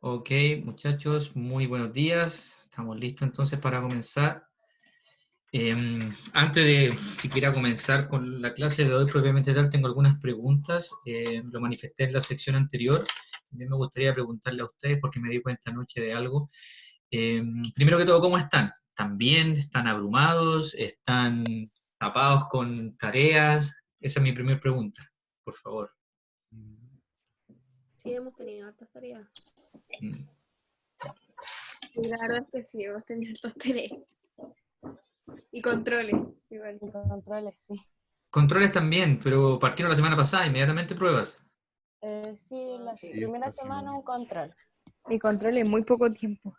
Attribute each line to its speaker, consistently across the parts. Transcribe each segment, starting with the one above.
Speaker 1: Ok, muchachos, muy buenos días. Estamos listos entonces para comenzar. Antes de siquiera comenzar con la clase de hoy propiamente tal, tengo algunas preguntas. Lo manifesté en la sección anterior. También me gustaría preguntarle a ustedes porque me di cuenta anoche de algo. Eh, Primero que todo, ¿cómo están? ¿Están bien? ¿Están abrumados? ¿Están tapados con tareas? Esa es mi primera pregunta, por favor.
Speaker 2: Sí, hemos tenido hartas tareas.
Speaker 1: Mm.
Speaker 2: Y la verdad es que sí, hemos tenido hartas tareas. Y controles, igual.
Speaker 3: Y controles, sí.
Speaker 1: Controles también, pero partieron la semana pasada, inmediatamente pruebas.
Speaker 3: Sí, la
Speaker 2: Sí,
Speaker 3: primera semana un control.
Speaker 2: y controles en muy poco tiempo.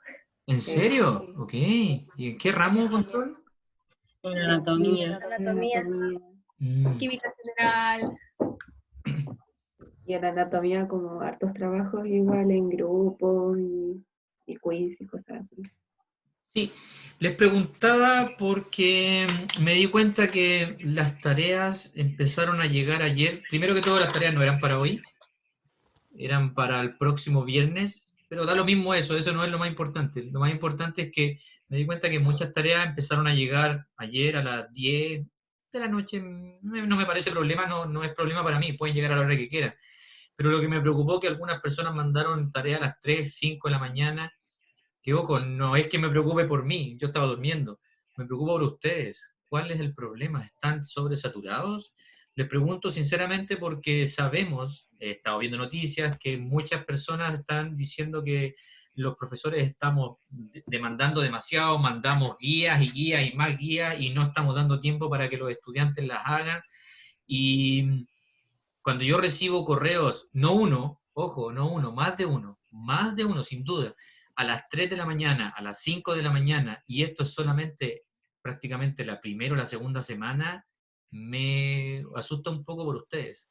Speaker 1: ¿En serio? Ok. ¿Y en qué ramo control?
Speaker 4: En
Speaker 3: Anatomía.
Speaker 2: Anatomía,
Speaker 1: Mm.
Speaker 2: química general.
Speaker 4: Y en anatomía como hartos trabajos igual en grupos y quiz y cosas así.
Speaker 1: Sí, les preguntaba porque me di cuenta que las tareas empezaron a llegar ayer. Primero que todo, las tareas no eran para hoy, eran para el próximo viernes, pero da lo mismo eso no es lo más importante. Lo más importante es que me di cuenta que muchas tareas empezaron a llegar ayer a las 10 de la noche. No me parece problema, no es problema para mí, pueden llegar a la hora que quieran. Pero lo que me preocupó es que algunas personas mandaron tareas a las 3, 5 de la mañana, que ojo, no es que me preocupe por mí, yo estaba durmiendo, me preocupa por ustedes. ¿Cuál es el problema? ¿Están sobresaturados? Les pregunto sinceramente porque sabemos, he estado viendo noticias, que muchas personas están diciendo que los profesores estamos demandando demasiado, mandamos guías y guías y más guías y no estamos dando tiempo para que los estudiantes las hagan. Y cuando yo recibo correos, no uno, ojo, no uno, más de uno sin duda, a las 3 de la mañana, a las 5 de la mañana, y esto es solamente prácticamente la primera o la segunda semana, me asusta un poco por ustedes.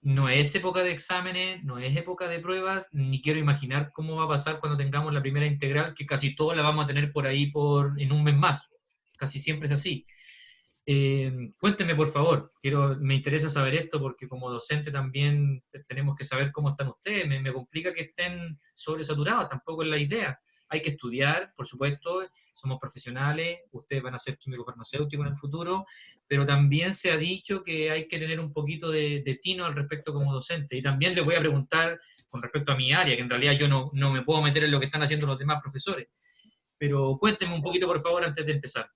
Speaker 1: No es época de exámenes, no es época de pruebas, ni quiero imaginar cómo va a pasar cuando tengamos la primera integral, que casi todos la vamos a tener por ahí en un mes más. Casi siempre es así. Cuéntenme, por favor, me interesa saber esto porque como docente también tenemos que saber cómo están ustedes. Me complica que estén sobresaturados, tampoco es la idea. Hay que estudiar, por supuesto, somos profesionales, ustedes van a ser químico farmacéutico en el futuro, pero también se ha dicho que hay que tener un poquito de tino al respecto como docente. Y también les voy a preguntar con respecto a mi área, que en realidad yo no me puedo meter en lo que están haciendo los demás profesores. Pero cuéntenme un poquito, por favor, antes de empezar.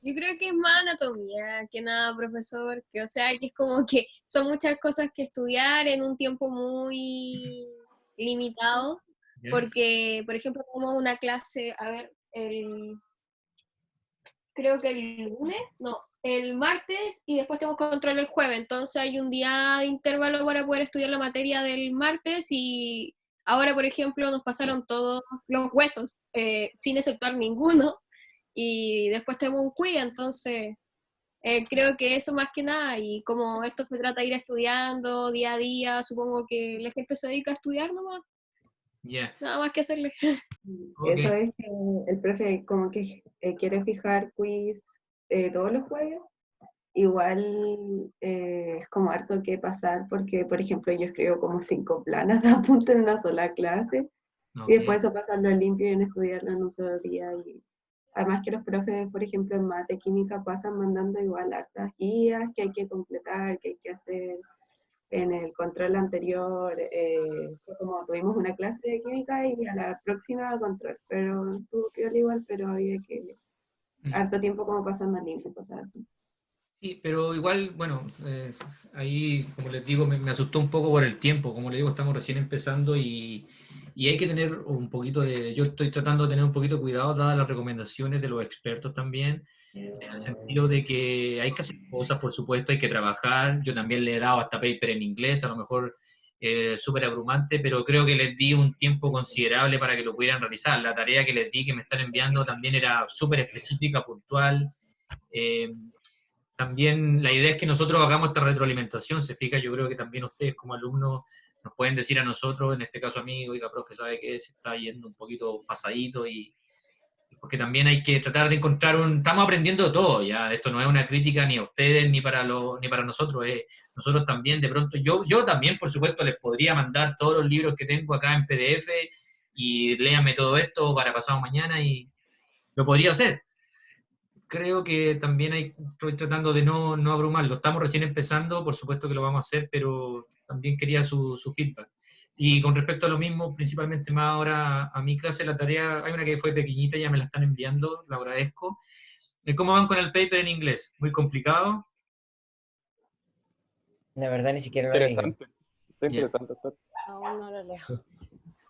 Speaker 2: Yo creo que es más anatomía que nada, profesor, que o sea, que es como que son muchas cosas que estudiar en un tiempo muy limitado,
Speaker 1: ¿Ya?
Speaker 2: porque, por ejemplo, tenemos una clase, a ver, creo que el lunes, no, el martes y después tenemos control el jueves, entonces hay un día de intervalo para poder estudiar la materia del martes y ahora, por ejemplo, nos pasaron todos los huesos sin exceptuar ninguno y después tenemos un quiz, entonces creo que eso más que nada y como esto se trata de ir estudiando día a día, supongo que la gente se dedica a estudiar nomás,
Speaker 1: Ya.
Speaker 2: nada más que hacerle.
Speaker 1: Ok.
Speaker 4: Eso es que el profe como que quiere fijar quiz todos los jueves. Igual es como harto que pasar porque, por ejemplo, yo escribo como 5 planas de apunte en una sola clase y
Speaker 1: Ok.
Speaker 4: después eso pasarlo limpio y en estudiarlo en un solo día. Y además que los profes, por ejemplo, en mate, química, pasan mandando igual hartas guías que hay que completar, que hay que hacer. En el control anterior fue como tuvimos una clase de química y a la próxima control, pero estuvo piola igual, pero había que harto tiempo como pasando limpio, cosas así.
Speaker 1: Sí, pero igual, bueno, ahí, como les digo, me asustó un poco por el tiempo. Como les digo, estamos recién empezando y hay que tener un poquito yo estoy tratando de tener un poquito de cuidado, dadas las recomendaciones de los expertos también, en el sentido de que hay que hacer cosas, por supuesto, hay que trabajar. Yo también le he dado hasta paper en inglés, a lo mejor súper abrumante, pero creo que les di un tiempo considerable para que lo pudieran realizar. La tarea que les di, que me están enviando, también era súper específica, puntual. Eh, También la idea es que nosotros hagamos esta retroalimentación, se fija, yo creo que también ustedes como alumnos nos pueden decir a nosotros, en este caso a mí, oiga, profe, sabe que se está yendo un poquito pasadito porque también hay que tratar de encontrar estamos aprendiendo de todo, ya, esto no es una crítica ni a ustedes ni para nosotros, nosotros también, de pronto, yo también, por supuesto, les podría mandar todos los libros que tengo acá en PDF, y léanme todo esto para pasado mañana, y lo podría hacer. Creo que también estoy tratando de no abrumarlo. Estamos recién empezando, por supuesto que lo vamos a hacer, pero también quería su feedback. Y con respecto a lo mismo, principalmente más ahora a mi clase, la tarea, hay una que fue pequeñita, ya me la están enviando, la agradezco. ¿Cómo van con el paper en inglés? ¿Muy complicado?
Speaker 5: La verdad ni siquiera lo leí.
Speaker 6: Interesante. Está interesante, doctor.
Speaker 3: Aún no lo leo.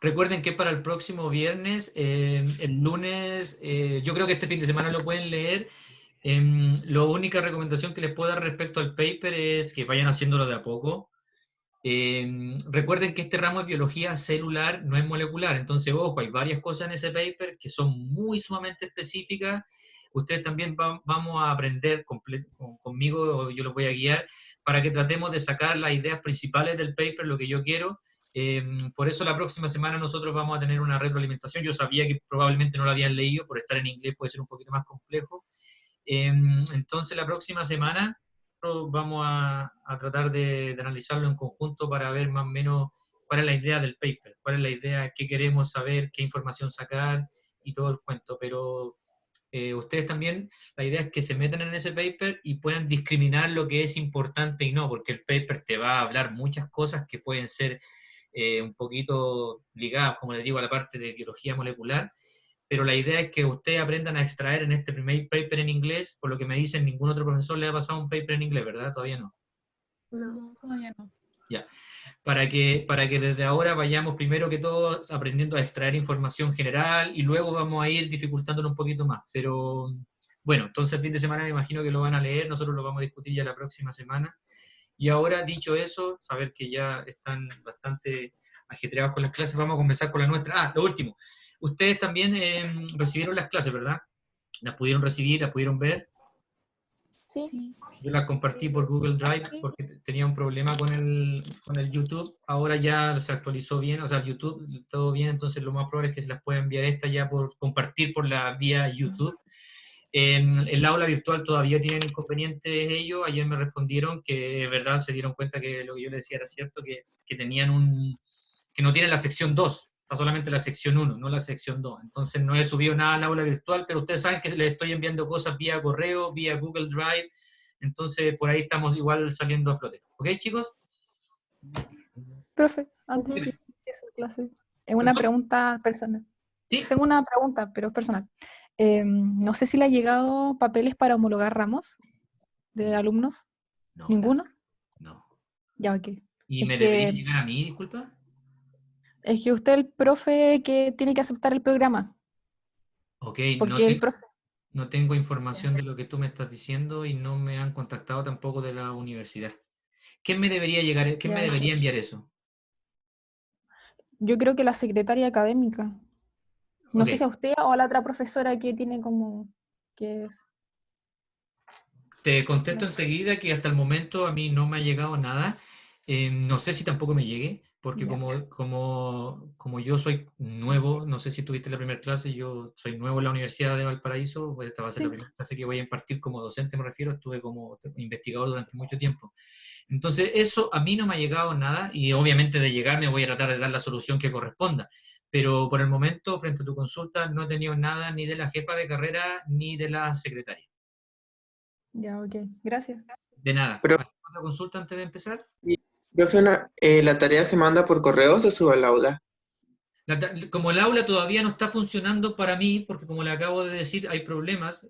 Speaker 1: Recuerden que para el próximo viernes, el lunes, yo creo que este fin de semana lo pueden leer. La única recomendación que les puedo dar respecto al paper es que vayan haciéndolo de a poco. Recuerden que este ramo de biología celular no es molecular, entonces, ojo, hay varias cosas en ese paper que son muy sumamente específicas. Ustedes también vamos a aprender conmigo, yo los voy a guiar, para que tratemos de sacar las ideas principales del paper, lo que yo quiero. Por eso la próxima semana nosotros vamos a tener una retroalimentación. Yo sabía que probablemente no lo habían leído, por estar en inglés puede ser un poquito más complejo. Entonces la próxima semana vamos a tratar de analizarlo en conjunto para ver más o menos cuál es la idea del paper, cuál es la idea, qué queremos saber, qué información sacar y todo el cuento. Pero ustedes también, la idea es que se metan en ese paper y puedan discriminar lo que es importante y no, porque el paper te va a hablar muchas cosas que pueden ser un poquito ligadas, como les digo, a la parte de biología molecular, pero la idea es que ustedes aprendan a extraer en este primer paper en inglés. Por lo que me dicen, ningún otro profesor le ha pasado un paper en inglés, ¿verdad? Todavía no.
Speaker 2: No, todavía no.
Speaker 1: Ya. Para que desde ahora vayamos primero que todo aprendiendo a extraer información general y luego vamos a ir dificultándolo un poquito más. Pero bueno, entonces el fin de semana me imagino que lo van a leer, nosotros lo vamos a discutir ya la próxima semana. Y ahora, dicho eso, saber que ya están bastante ajetreados con las clases, vamos a comenzar con la nuestra. Lo último. Ustedes también recibieron las clases, ¿verdad? ¿Las pudieron recibir? ¿Las pudieron ver?
Speaker 3: Sí.
Speaker 1: Yo las compartí por Google Drive porque tenía un problema con el YouTube. Ahora ya se actualizó bien, o sea, el YouTube, todo bien, entonces lo más probable es que se las pueda enviar esta ya por compartir por la vía YouTube. El aula virtual todavía tienen inconvenientes ellos. Ayer me respondieron que es verdad, se dieron cuenta que lo que yo les decía era cierto, que tenían que no tienen la sección 2, está solamente la sección 1, no la sección 2. Entonces no he subido nada al aula virtual, pero ustedes saben que les estoy enviando cosas vía correo, vía Google Drive, entonces por ahí estamos igual saliendo a flote. ¿Ok, chicos?
Speaker 7: Profe, antes que inicie su clase, es una pregunta personal.
Speaker 1: Sí.
Speaker 7: Tengo una pregunta, pero es personal. No sé si le ha llegado papeles para homologar ramos de alumnos.
Speaker 1: No.
Speaker 7: ¿Ninguno?
Speaker 1: No.
Speaker 7: Ya, ok.
Speaker 1: ¿Y me debería llegar a mí, disculpa?
Speaker 7: Es que usted es el profe que tiene que aceptar el programa.
Speaker 1: Ok,
Speaker 7: Porque el profe...
Speaker 1: no tengo información de lo que tú me estás diciendo y no me han contactado tampoco de la universidad. ¿Quién me debería llegar, quién me debería enviar eso?
Speaker 7: Yo creo que la secretaria académica. No
Speaker 1: Ok.
Speaker 7: sé si a usted o a la otra profesora que tiene como... que es...
Speaker 1: Te contesto enseguida que hasta el momento a mí no me ha llegado nada. No sé si tampoco me llegue, porque
Speaker 7: Ya.
Speaker 1: como yo soy nuevo, no sé si tuviste la primera clase, yo soy nuevo en la Universidad de Valparaíso, pues esta va a ser la primera clase que voy a impartir como docente, me refiero, estuve como investigador durante mucho tiempo. Entonces eso a mí no me ha llegado nada, y obviamente de llegar me voy a tratar de dar la solución que corresponda. Pero por el momento, frente a tu consulta, no he tenido nada ni de la jefa de carrera ni de la secretaria.
Speaker 7: Ya, ok. Gracias.
Speaker 1: De nada.
Speaker 6: Pero-
Speaker 1: ¿Alguna otra consulta antes de empezar?
Speaker 6: Profe, ¿la tarea se manda por correo o se sube al aula?
Speaker 1: Como el aula todavía no está funcionando para mí, porque como le acabo de decir, hay problemas,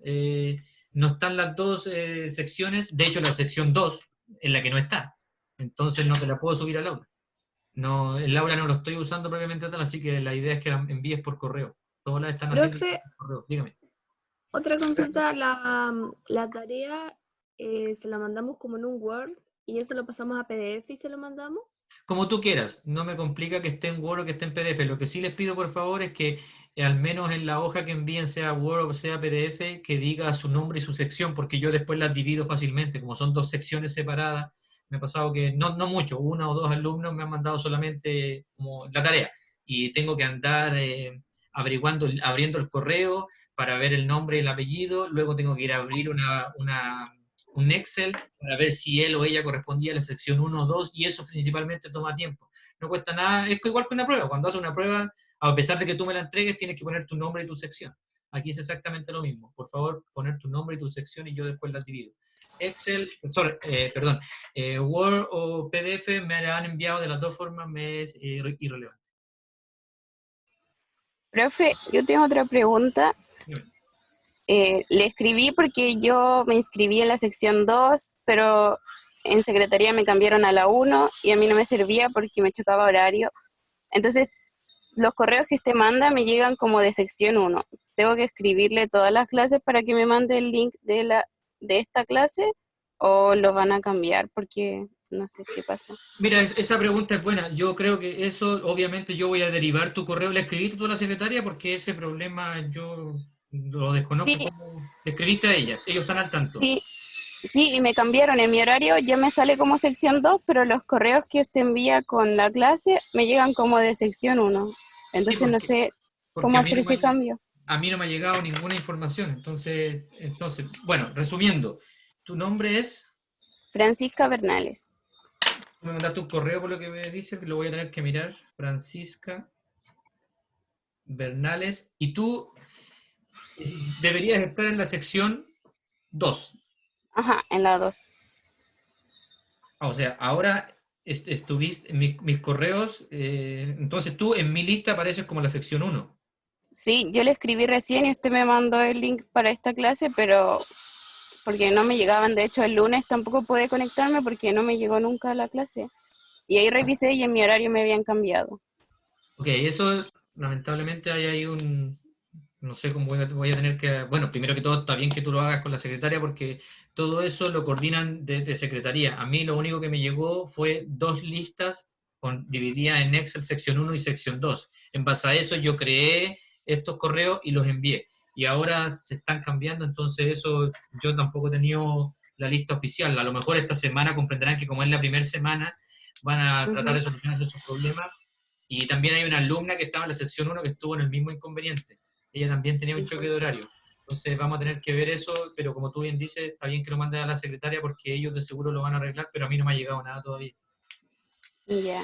Speaker 1: no están las dos secciones, de hecho la sección 2 es la que no está, entonces no te la puedo subir al aula. No, el aula no lo estoy usando propiamente tal, así que la idea es que la envíes por correo. Todas las están haciendo
Speaker 2: Profe,
Speaker 1: por correo. Dígame.
Speaker 2: otra consulta, la tarea se la mandamos como en un Word y eso lo pasamos a PDF y se lo mandamos.
Speaker 1: Como tú quieras, no me complica que esté en Word o que esté en PDF. Lo que sí les pido, por favor, es que al menos en la hoja que envíen, sea Word o sea PDF, que diga su nombre y su sección, porque yo después las divido fácilmente. Como son dos secciones separadas, me ha pasado que, no mucho, 1 o 2 alumnos me han mandado solamente como la tarea, y tengo que andar abriendo el correo para ver el nombre y el apellido, luego tengo que ir a abrir un Excel para ver si él o ella correspondía a la sección 1 o 2, y eso principalmente toma tiempo. No cuesta nada, es igual que una prueba. Cuando haces una prueba, a pesar de que tú me la entregues, tienes que poner tu nombre y tu sección. Aquí es exactamente lo mismo. Por favor, poner tu nombre y tu sección y yo después las divido. Excel, Word o PDF me la han enviado de las dos formas, me es irrelevante.
Speaker 3: Profe, yo tengo otra pregunta. Le escribí porque yo me inscribí en la sección 2, pero en secretaría me cambiaron a la 1 y a mí no me servía porque me chocaba horario. Entonces, los correos que usted manda me llegan como de sección 1. ¿Tengo que escribirle todas las clases para que me mande el link de esta clase o lo van a cambiar? Porque no sé qué pasa.
Speaker 1: Mira, esa pregunta es buena. Yo creo que eso, obviamente, yo voy a derivar tu correo. ¿Le escribiste tú a la secretaria? Porque ese problema yo lo desconozco.
Speaker 3: Sí,
Speaker 1: ¿Cómo le escribiste a ella? Ellos están al tanto.
Speaker 3: sí, sí, y me cambiaron en mi horario, ya me sale como sección 2, pero los correos que usted envía con la clase me llegan como de sección 1.
Speaker 1: Sí,
Speaker 3: Entonces no sé
Speaker 1: porque
Speaker 3: cómo hacer ese cambio.
Speaker 1: a mí no me ha llegado ninguna información. Entonces, bueno, resumiendo, tu nombre es,
Speaker 3: Francisca Bernales.
Speaker 1: me mandaste un correo por lo que me dice, que lo voy a tener que mirar, Francisca Bernales, y tú deberías estar en la sección 2.
Speaker 3: Ajá, en la 2.
Speaker 1: O sea, ahora estuviste en mis correos, entonces tú en mi lista apareces como la sección 1.
Speaker 3: Sí, yo le escribí recién y usted me mandó el link para esta clase, pero porque no me llegaban, de hecho el lunes tampoco pude conectarme porque no me llegó nunca la clase. Y ahí revisé y en mi horario me habían cambiado.
Speaker 1: Ok, eso lamentablemente hay ahí no sé cómo voy a tener que, bueno, primero que todo está bien que tú lo hagas con la secretaria porque todo eso lo coordinan desde secretaría. A mí lo único que me llegó fue 2 listas divididas en Excel sección 1 y sección 2. En base a eso yo creé estos correos y los envié. Y ahora se están cambiando, entonces eso yo tampoco he tenido la lista oficial. A lo mejor esta semana comprenderán que como es la primera semana, van a tratar de solucionar esos problemas. Y también hay una alumna que estaba en la sección 1 que estuvo en el mismo inconveniente. Ella también tenía un choque de horario. Entonces vamos a tener que ver eso, pero como tú bien dices, está bien que lo manden a la secretaria porque ellos de seguro lo van a arreglar, pero a mí no me ha llegado nada todavía.
Speaker 3: Ya,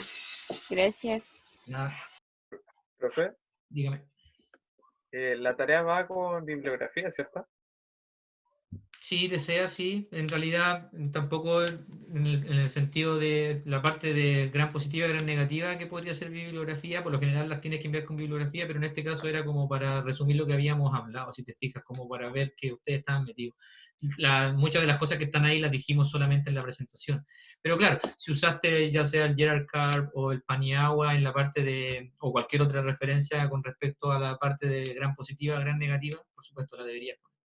Speaker 3: gracias.
Speaker 1: Nada,
Speaker 5: Profe,
Speaker 1: dígame.
Speaker 5: la tarea va con bibliografía, ¿cierto?
Speaker 1: Sí, desea, sí. En realidad, tampoco en el sentido de la parte de gran positiva y gran negativa que podría ser bibliografía, por lo general las tienes que enviar con bibliografía, pero en este caso era como para resumir lo que habíamos hablado, si te fijas, como para ver que ustedes estaban metidos. Muchas de las cosas que están ahí las dijimos solamente en la presentación. Pero claro, si usaste ya sea el Gerald Carp o el Paniagua en la parte de, o cualquier otra referencia con respecto a la parte de gran positiva, gran negativa, por supuesto la deberías poner.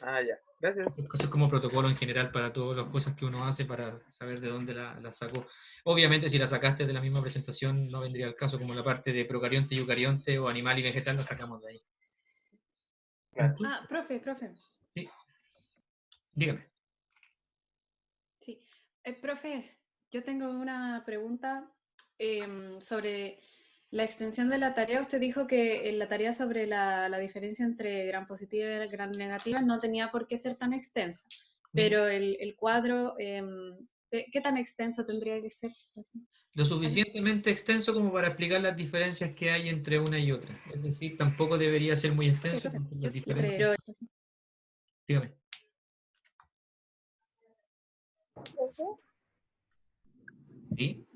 Speaker 5: Ah, ya. Gracias.
Speaker 1: Eso es como protocolo en general para todas las cosas que uno hace para saber de dónde la sacó. Obviamente, si la sacaste de la misma presentación, no vendría al caso, como la parte de procarionte y eucarionte o animal y vegetal, la sacamos de ahí.
Speaker 5: Claro.
Speaker 2: Profe.
Speaker 1: Sí, dígame.
Speaker 8: Sí. Profe, yo tengo una pregunta sobre la extensión de la tarea. Usted dijo que en la tarea sobre la diferencia entre gran positiva y gran negativa no tenía por qué ser tan extensa, pero el cuadro, ¿qué tan extenso tendría que ser?
Speaker 1: Lo suficientemente extenso como para explicar las diferencias que hay entre una y otra. Es decir, tampoco debería ser muy extenso
Speaker 8: Profe,
Speaker 1: porque
Speaker 8: yo
Speaker 1: las diferencias...
Speaker 8: pero
Speaker 1: Dígame. ¿Sí?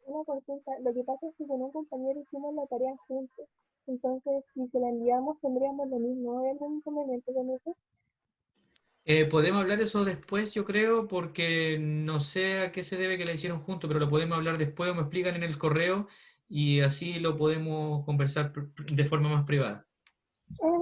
Speaker 9: Una consulta, lo que pasa es que con un compañero hicimos la tarea juntos, entonces si se la enviamos tendríamos lo mismo. ¿Hay algún inconveniente con eso?
Speaker 1: Podemos hablar eso después, yo creo, porque no sé a qué se debe que la hicieron juntos, pero lo podemos hablar después o me explican en el correo y así lo podemos conversar de forma más privada.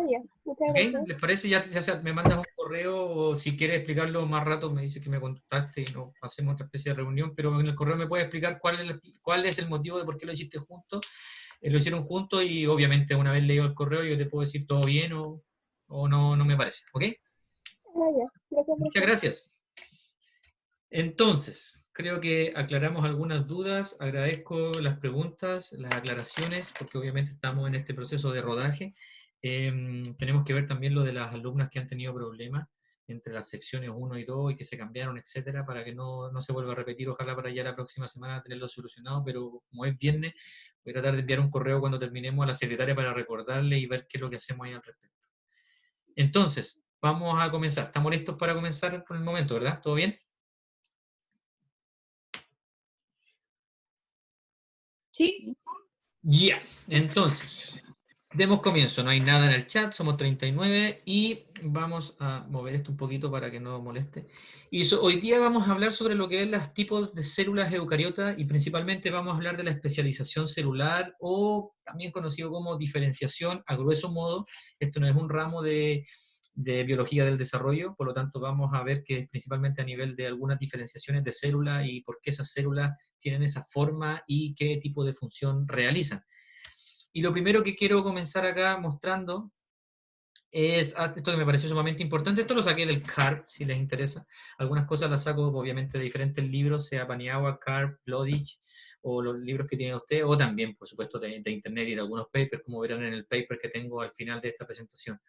Speaker 9: Ya, muchas
Speaker 1: ¿Ok?
Speaker 9: gracias.
Speaker 1: ¿Les parece? Ya sea me mandas un correo o si quieres explicarlo más rato me dice que me contacte y nos hacemos otra especie de reunión, pero en el correo me puedes explicar cuál es el motivo de por qué lo hiciste juntos. Lo hicieron juntos y obviamente una vez leído el correo yo te puedo decir todo bien o no me parece. ¿Ok?
Speaker 9: Ya, gracias,
Speaker 1: Muchas
Speaker 9: profe.
Speaker 1: gracias. Entonces, creo que aclaramos algunas dudas, agradezco las preguntas, las aclaraciones, porque obviamente estamos en este proceso de rodaje. Tenemos que ver también lo de las alumnas que han tenido problemas entre las secciones 1 y 2 y que se cambiaron, etcétera, para que no se vuelva a repetir. Ojalá para ya la próxima semana tenerlo solucionado, pero como es viernes, voy a tratar de enviar un correo cuando terminemos a la secretaria para recordarle y ver qué es lo que hacemos ahí al respecto. Entonces, vamos a comenzar. ¿Estamos listos para comenzar por el momento, verdad? ¿Todo bien?
Speaker 2: Sí.
Speaker 1: Ya, entonces, demos comienzo. No hay nada en el chat, somos 39 y vamos a mover esto un poquito para que no moleste. Y hoy día vamos a hablar sobre lo que es los tipos de células eucariotas y principalmente vamos a hablar de la especialización celular o también conocido como diferenciación a grueso modo. Esto no es un ramo de biología del desarrollo, por lo tanto vamos a ver que es principalmente a nivel de algunas diferenciaciones de células y por qué esas células tienen esa forma y qué tipo de función realizan. Y lo primero que quiero comenzar acá mostrando es esto que me pareció sumamente importante. Esto lo saqué del CARP, si les interesa. Algunas cosas las saco obviamente de diferentes libros, sea Paniagua, CARP, Bloodich, o los libros que tiene usted, o también, por supuesto, de internet y de algunos papers, como verán en el paper que tengo al final de esta presentación.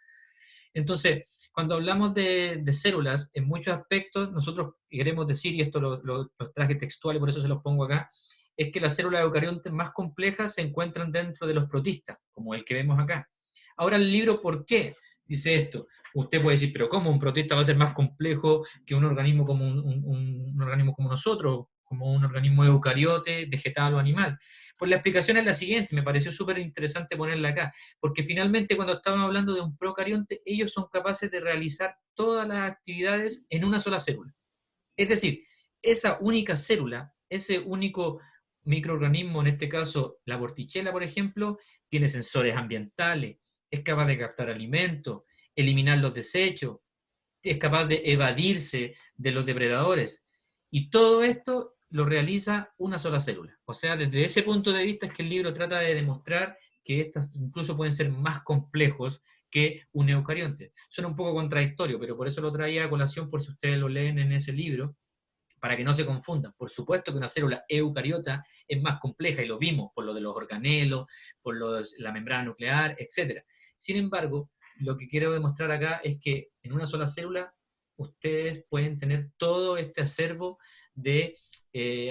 Speaker 1: Entonces, cuando hablamos de células, en muchos aspectos, nosotros queremos decir, y esto los traje textual y por eso se los pongo acá, es que las células eucariontes más complejas se encuentran dentro de los protistas, como el que vemos acá. Ahora el libro, ¿por qué dice esto? Usted puede decir, pero ¿cómo un protista va a ser más complejo que un organismo como un organismo como nosotros, como un organismo eucariote, vegetal o animal? Pues la explicación es la siguiente, me pareció súper interesante ponerla acá, porque finalmente cuando estamos hablando de un procarionte, ellos son capaces de realizar todas las actividades en una sola célula. Es decir, esa única célula, ese único microorganismo, en este caso la vorticella, por ejemplo, tiene sensores ambientales, es capaz de captar alimentos, eliminar los desechos, es capaz de evadirse de los depredadores. Y todo esto lo realiza una sola célula. O sea, desde ese punto de vista es que el libro trata de demostrar que estas incluso pueden ser más complejos que un eucarionte. Suena un poco contradictorio, pero por eso lo traía a colación por si ustedes lo leen en ese libro, para que no se confundan. Por supuesto que una célula eucariota es más compleja, y lo vimos por lo de los organelos, por la membrana nuclear, etc. Sin embargo, lo que quiero demostrar acá es que en una sola célula ustedes pueden tener todo este acervo de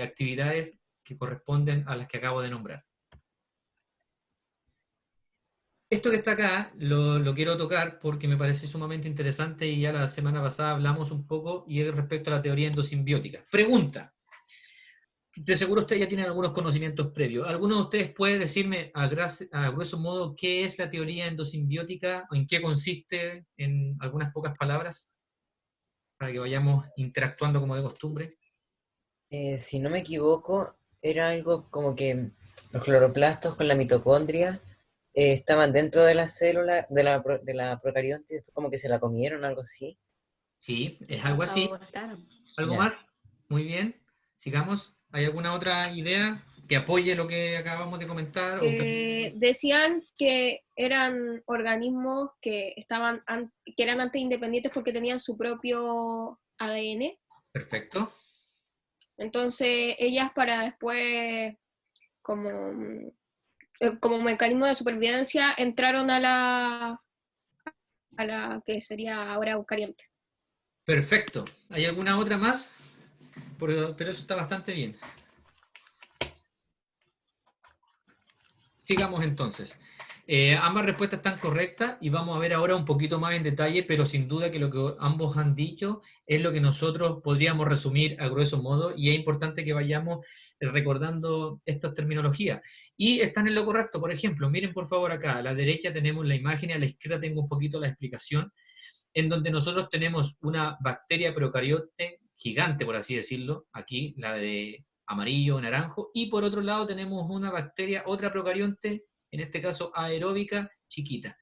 Speaker 1: actividades que corresponden a las que acabo de nombrar. Esto que está acá lo quiero tocar porque me parece sumamente interesante y ya la semana pasada hablamos un poco y es respecto a la teoría endosimbiótica. Pregunta. De seguro ustedes ya tienen algunos conocimientos previos. ¿Alguno de ustedes puede decirme a grueso modo qué es la teoría endosimbiótica o en qué consiste en algunas pocas palabras para que vayamos interactuando como de costumbre?
Speaker 10: Si no me equivoco, era algo como que los cloroplastos con la mitocondria estaban dentro de la célula de la procarionte, y después como que se la comieron, algo así.
Speaker 1: Sí, es algo así. ¿Algo
Speaker 10: Ya.
Speaker 1: más? Muy bien. Sigamos. ¿Hay alguna otra idea que apoye lo que acabamos de comentar?
Speaker 2: Decían que eran organismos que que eran antes independientes porque tenían su propio ADN.
Speaker 1: Perfecto.
Speaker 2: Entonces ellas para después, como mecanismo de supervivencia, entraron a la que sería ahora eucarionte.
Speaker 1: Perfecto. ¿Hay alguna otra más? Pero eso está bastante bien. Sigamos entonces. Ambas respuestas están correctas y vamos a ver ahora un poquito más en detalle, pero sin duda que lo que ambos han dicho es lo que nosotros podríamos resumir a grueso modo y es importante que vayamos recordando estas terminologías. Y están en lo correcto, por ejemplo, miren por favor acá, a la derecha tenemos la imagen y a la izquierda tengo un poquito la explicación, en donde nosotros tenemos una bacteria procariote gigante, por así decirlo, aquí la de amarillo, naranjo, y por otro lado tenemos una bacteria, otra procarionte, en este caso aeróbica, chiquita.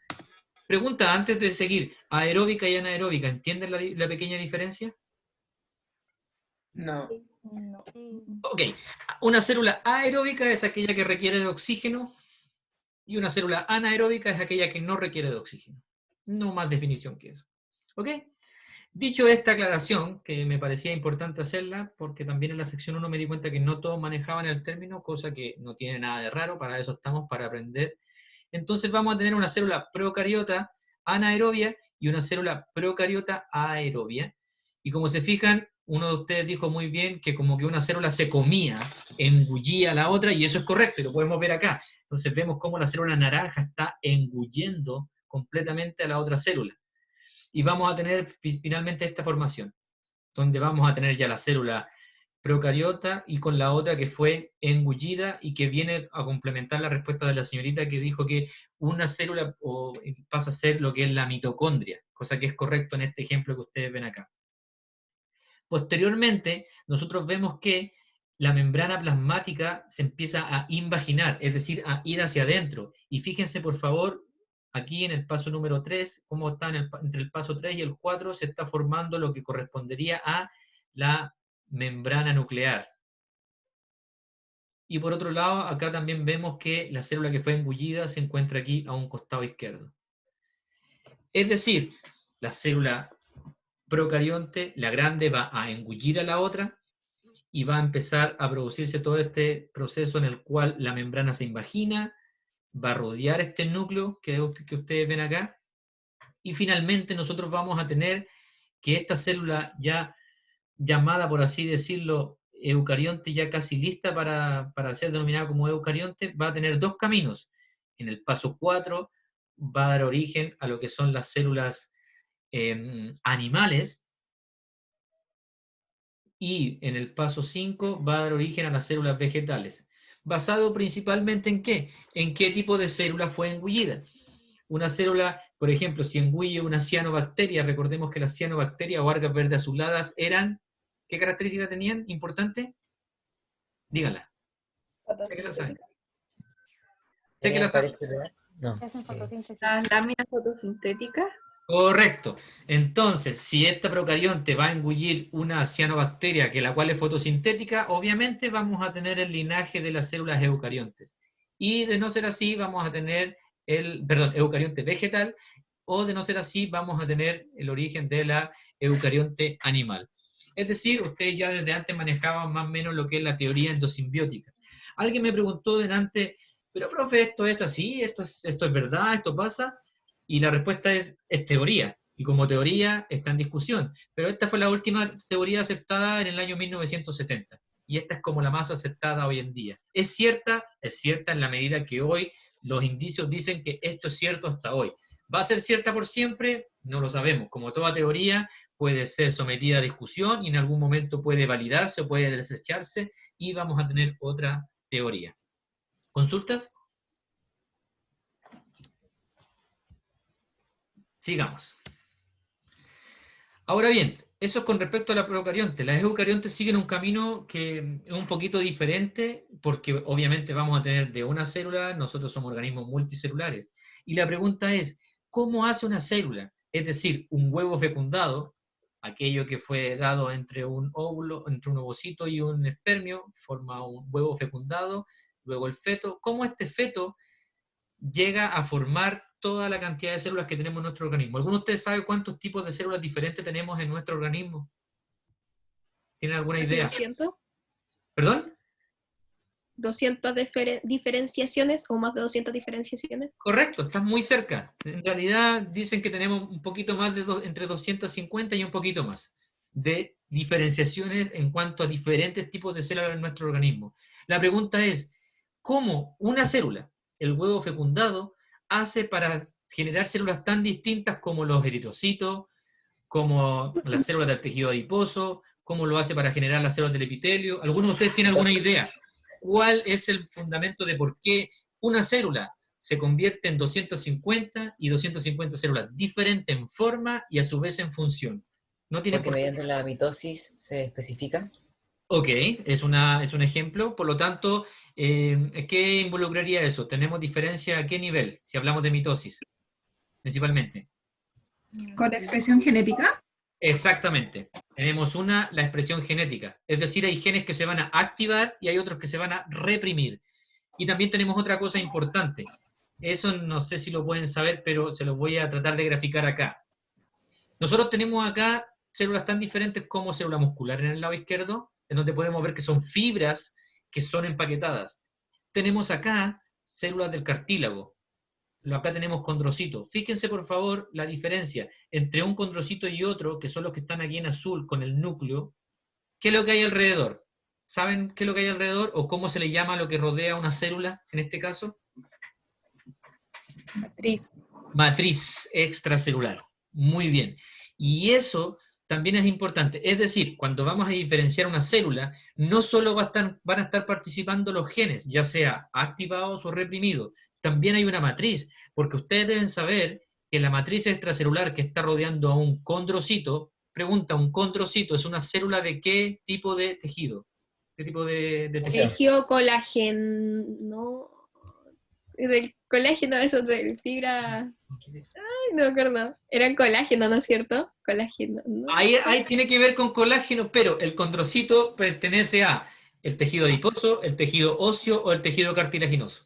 Speaker 1: Pregunta antes de seguir, aeróbica y anaeróbica, ¿entienden la pequeña diferencia?
Speaker 6: No.
Speaker 7: No.
Speaker 1: Ok, una célula aeróbica es aquella que requiere de oxígeno y una célula anaeróbica es aquella que no requiere de oxígeno. No más definición que eso. ¿Ok? Dicho esta aclaración, que me parecía importante hacerla, porque también en la sección 1 me di cuenta que no todos manejaban el término, cosa que no tiene nada de raro, para eso estamos, para aprender. Entonces vamos a tener una célula procariota anaerobia y una célula procariota aerobia. Y como se fijan, uno de ustedes dijo muy bien que como que una célula se comía, engullía a la otra, y eso es correcto, y lo podemos ver acá. Entonces vemos cómo la célula naranja está engullendo completamente a la otra célula. Y vamos a tener finalmente esta formación, donde vamos a tener ya la célula procariota y con la otra que fue engullida y que viene a complementar la respuesta de la señorita que dijo que una célula pasa a ser lo que es la mitocondria, cosa que es correcto en este ejemplo que ustedes ven acá. Posteriormente, nosotros vemos que la membrana plasmática se empieza a invaginar, es decir, a ir hacia adentro. Y fíjense, por favor, aquí en el paso número 3, cómo está entre el paso 3 y el 4, se está formando lo que correspondería a la membrana nuclear. Y por otro lado, acá también vemos que la célula que fue engullida se encuentra aquí a un costado izquierdo. Es decir, la célula procarionte, la grande, va a engullir a la otra y va a empezar a producirse todo este proceso en el cual la membrana se invagina, va a rodear este núcleo que ustedes ven acá, y finalmente nosotros vamos a tener que esta célula ya llamada, por así decirlo, eucarionte, ya casi lista para ser denominada como eucarionte, va a tener dos caminos. En el paso 4 va a dar origen a lo que son las células animales, y en el paso 5 va a dar origen a las células vegetales. ¿Basado principalmente en qué? ¿En qué tipo de célula fue engullida? Una célula, por ejemplo, si engulle una cianobacteria, recordemos que las cianobacterias o algas verdes azuladas eran, ¿qué características tenían? ¿Importante? Díganla. Sé que la saben. Sé que la saben.
Speaker 10: No.
Speaker 11: Las láminas fotosintéticas.
Speaker 1: Correcto. Entonces, si esta procarionte va a engullir una cianobacteria, que la cual es fotosintética, obviamente vamos a tener el linaje de las células eucariontes. Y de no ser así, vamos a tener eucarionte vegetal, o de no ser así, vamos a tener el origen de la eucarionte animal. Es decir, ustedes ya desde antes manejaban más o menos lo que es la teoría endosimbiótica. Alguien me preguntó delante, pero profe, ¿esto es así? ¿Esto es verdad? ¿Esto pasa? Y la respuesta es teoría, y como teoría está en discusión. Pero esta fue la última teoría aceptada en el año 1970, y esta es como la más aceptada hoy en día. Es cierta en la medida que hoy los indicios dicen que esto es cierto hasta hoy. ¿Va a ser cierta por siempre? No lo sabemos. Como toda teoría, puede ser sometida a discusión y en algún momento puede validarse o puede desecharse, y vamos a tener otra teoría. ¿Consultas? Sigamos. Ahora bien, eso es con respecto a la procarionte. Las eucariontes siguen un camino que es un poquito diferente, porque obviamente vamos a tener de una célula, nosotros somos organismos multicelulares. Y la pregunta es, ¿cómo hace una célula? Es decir, un huevo fecundado, aquello que fue dado entre un óvulo, entre un ovocito y un espermio, forma un huevo fecundado, luego el feto. ¿Cómo este feto llega a formar toda la cantidad de células que tenemos en nuestro organismo? ¿Alguno de ustedes sabe cuántos tipos de células diferentes tenemos en nuestro organismo? ¿Tienen alguna idea?
Speaker 2: 200.
Speaker 1: ¿Perdón?
Speaker 2: 200 diferenciaciones o más de 200 diferenciaciones.
Speaker 1: Correcto, estás muy cerca. En realidad dicen que tenemos un poquito más de entre 250 y un poquito más de diferenciaciones en cuanto a diferentes tipos de células en nuestro organismo. La pregunta es, ¿cómo una célula, el huevo fecundado, hace para generar células tan distintas como los eritrocitos, como las células del tejido adiposo, cómo lo hace para generar las células del epitelio? ¿Alguno de ustedes tiene alguna idea? ¿Cuál es el fundamento de por qué una célula se convierte en 250 y 250 células diferentes en forma y a su vez en función? ¿No tiene
Speaker 10: Porque mediante la mitosis se especifica.
Speaker 1: Ok, es un ejemplo. Por lo tanto, ¿qué involucraría eso? ¿Tenemos diferencia a qué nivel, si hablamos de mitosis, principalmente?
Speaker 12: ¿Con la expresión genética?
Speaker 1: Exactamente. Tenemos la expresión genética. Es decir, hay genes que se van a activar y hay otros que se van a reprimir. Y también tenemos otra cosa importante. Eso no sé si lo pueden saber, pero se los voy a tratar de graficar acá. Nosotros tenemos acá células tan diferentes como célula muscular en el lado izquierdo, en donde podemos ver que son fibras que son empaquetadas. Tenemos acá células del cartílago. Acá tenemos condrocitos. Fíjense, por favor, la diferencia entre un condrocito y otro, que son los que están aquí en azul con el núcleo. ¿Qué es lo que hay alrededor? ¿Saben qué es lo que hay alrededor? ¿O cómo se le llama lo que rodea una célula, en este caso?
Speaker 7: Matriz.
Speaker 1: Matriz extracelular. Muy bien. Y eso también es importante. Es decir, cuando vamos a diferenciar una célula, no solo van a estar participando los genes, ya sea activados o reprimidos, también hay una matriz, porque ustedes deben saber que la matriz extracelular que está rodeando a un condrocito, pregunta, ¿un condrocito es una célula de qué tipo de tejido? ¿Qué tipo de tejido?
Speaker 2: Tejido colágeno, del colágeno, eso de fibra. Ay, no me acuerdo. Eran colágeno, ¿no es cierto? Colágeno. ¿No?
Speaker 1: Ahí tiene que ver con colágeno, pero el condrocito pertenece a el tejido adiposo, el tejido óseo o el tejido cartilaginoso.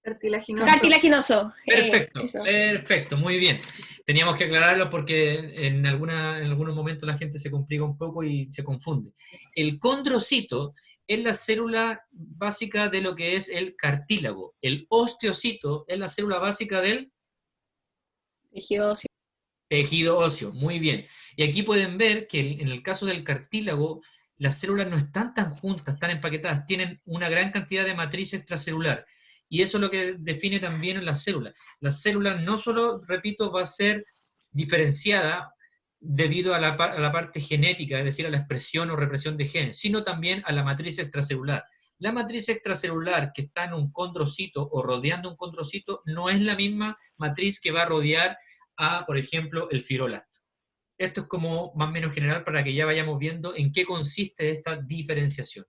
Speaker 11: Cartilaginoso.
Speaker 2: Cartilaginoso.
Speaker 1: Perfecto,
Speaker 2: Eso.
Speaker 1: perfecto, muy bien. Teníamos que aclararlo porque en algunos momentos la gente se complica un poco y se confunde. El condrocito es la célula básica de lo que es el cartílago. El osteocito es la célula básica del
Speaker 2: Tejido óseo.
Speaker 1: tejido óseo, muy bien. Y aquí pueden ver que en el caso del cartílago, las células no están tan juntas, tan empaquetadas, tienen una gran cantidad de matriz extracelular. Y eso es lo que define también en las células. Las células no solo, repito, va a ser diferenciada debido a la parte genética, es decir, a la expresión o represión de genes, sino también a la matriz extracelular. La matriz extracelular que está en un condrocito o rodeando un condrocito no es la misma matriz que va a rodear a, por ejemplo, el fibroblasto. Esto es como más o menos general para que ya vayamos viendo en qué consiste esta diferenciación.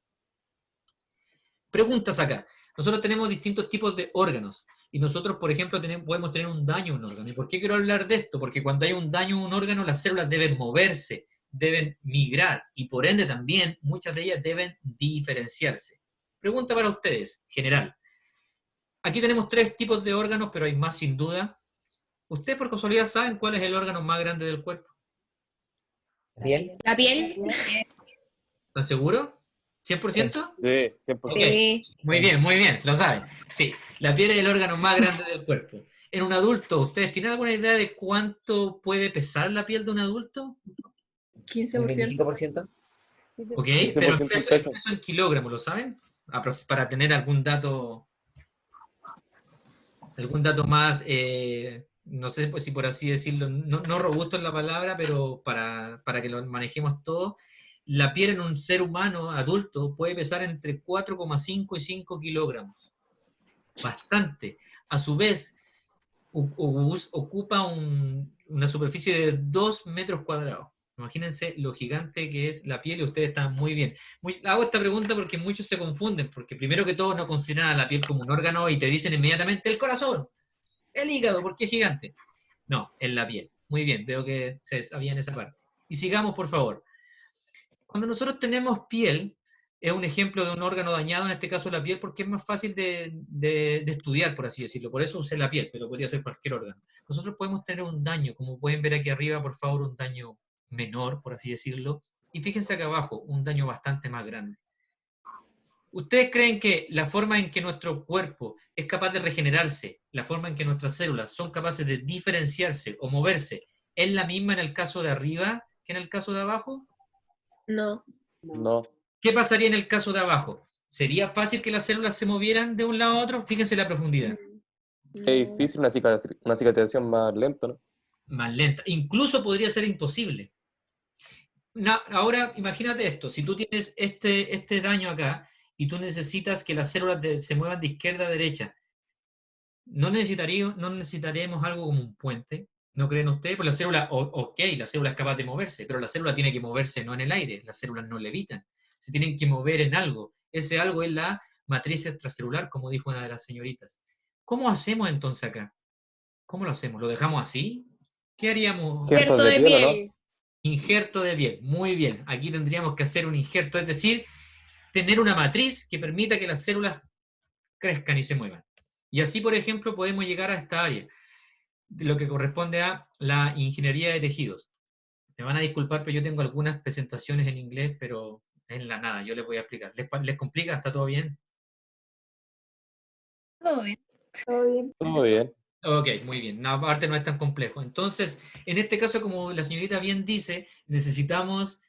Speaker 1: Preguntas acá. Nosotros tenemos distintos tipos de órganos, y nosotros, por ejemplo, podemos tener un daño a un órgano. ¿Y por qué quiero hablar de esto? Porque cuando hay un daño a un órgano, las células deben moverse, deben migrar, y por ende también, muchas de ellas deben diferenciarse. Pregunta para ustedes, general. Aquí tenemos 3 tipos de órganos, pero hay más sin duda. ¿Ustedes por casualidad saben cuál es el órgano más grande del cuerpo?
Speaker 10: ¿La piel?
Speaker 2: La piel.
Speaker 1: ¿Están seguros? ¿100%?
Speaker 13: Sí, 100%.
Speaker 1: Ok,
Speaker 2: Sí.
Speaker 1: muy bien, lo saben. Sí, la piel es el órgano más grande del cuerpo. En un adulto, ¿ustedes tienen alguna idea de cuánto puede pesar la piel de un adulto?
Speaker 7: 15%.
Speaker 10: 25%.
Speaker 1: Ok,
Speaker 13: 15%
Speaker 1: pero en
Speaker 13: en
Speaker 1: peso
Speaker 13: peso.
Speaker 1: en kilogramos, ¿lo saben? Para tener algún dato más, no sé si por así decirlo, no robusto en la palabra, pero para que lo manejemos todo. La piel en un ser humano adulto puede pesar entre 4,5 y 5 kilogramos. Bastante. A su vez, ocupa una superficie de 2 metros cuadrados. Imagínense lo gigante que es la piel y ustedes están muy bien. Hago esta pregunta porque muchos se confunden, porque primero que todo no consideran a la piel como un órgano y te dicen inmediatamente el corazón, el hígado, porque es gigante. No, es la piel. Muy bien, veo que se sabían esa parte. Y sigamos, por favor. Cuando nosotros tenemos piel, es un ejemplo de un órgano dañado, en este caso la piel, porque es más fácil de estudiar, por así decirlo. Por eso usé la piel, pero podría ser cualquier órgano. Nosotros podemos tener un daño, como pueden ver aquí arriba, por favor, un daño menor, por así decirlo. Y fíjense acá abajo, un daño bastante más grande. ¿Ustedes creen que la forma en que nuestro cuerpo es capaz de regenerarse, la forma en que nuestras células son capaces de diferenciarse o moverse, es la misma en el caso de arriba que en el caso de abajo?
Speaker 2: No.
Speaker 13: No.
Speaker 1: ¿Qué pasaría en el caso de abajo? ¿Sería fácil que las células se movieran de un lado a otro? Fíjense la profundidad.
Speaker 13: Es difícil, una cicatrización más lenta, ¿no?
Speaker 1: Más lenta. Incluso podría ser imposible. Ahora, imagínate esto. Si tú tienes este daño acá y tú necesitas que las células se muevan de izquierda a derecha, ¿no necesitaríamos algo como un puente? ¿No creen ustedes? Pues la célula, la célula es capaz de moverse, pero la célula tiene que moverse no en el aire. Las células no levitan. Se tienen que mover en algo. Ese algo es la matriz extracelular, como dijo una de las señoritas. ¿Cómo hacemos entonces acá? ¿Cómo lo hacemos? ¿Lo dejamos así? ¿Qué haríamos?
Speaker 2: Injerto de piel.
Speaker 1: Injerto de piel. Muy bien. Aquí tendríamos que hacer un injerto, es decir, tener una matriz que permita que las células crezcan y se muevan. Y así, por ejemplo, podemos llegar a esta área, lo que corresponde a la ingeniería de tejidos. Me van a disculpar, pero yo tengo algunas presentaciones en inglés, pero en la nada, yo les voy a explicar. ¿Les complica? ¿Está todo bien?
Speaker 2: Todo bien.
Speaker 4: Todo bien.
Speaker 13: Todo bien.
Speaker 1: Ok, muy bien. No, aparte no es tan complejo. Entonces, en este caso, como la señorita bien dice, necesitamos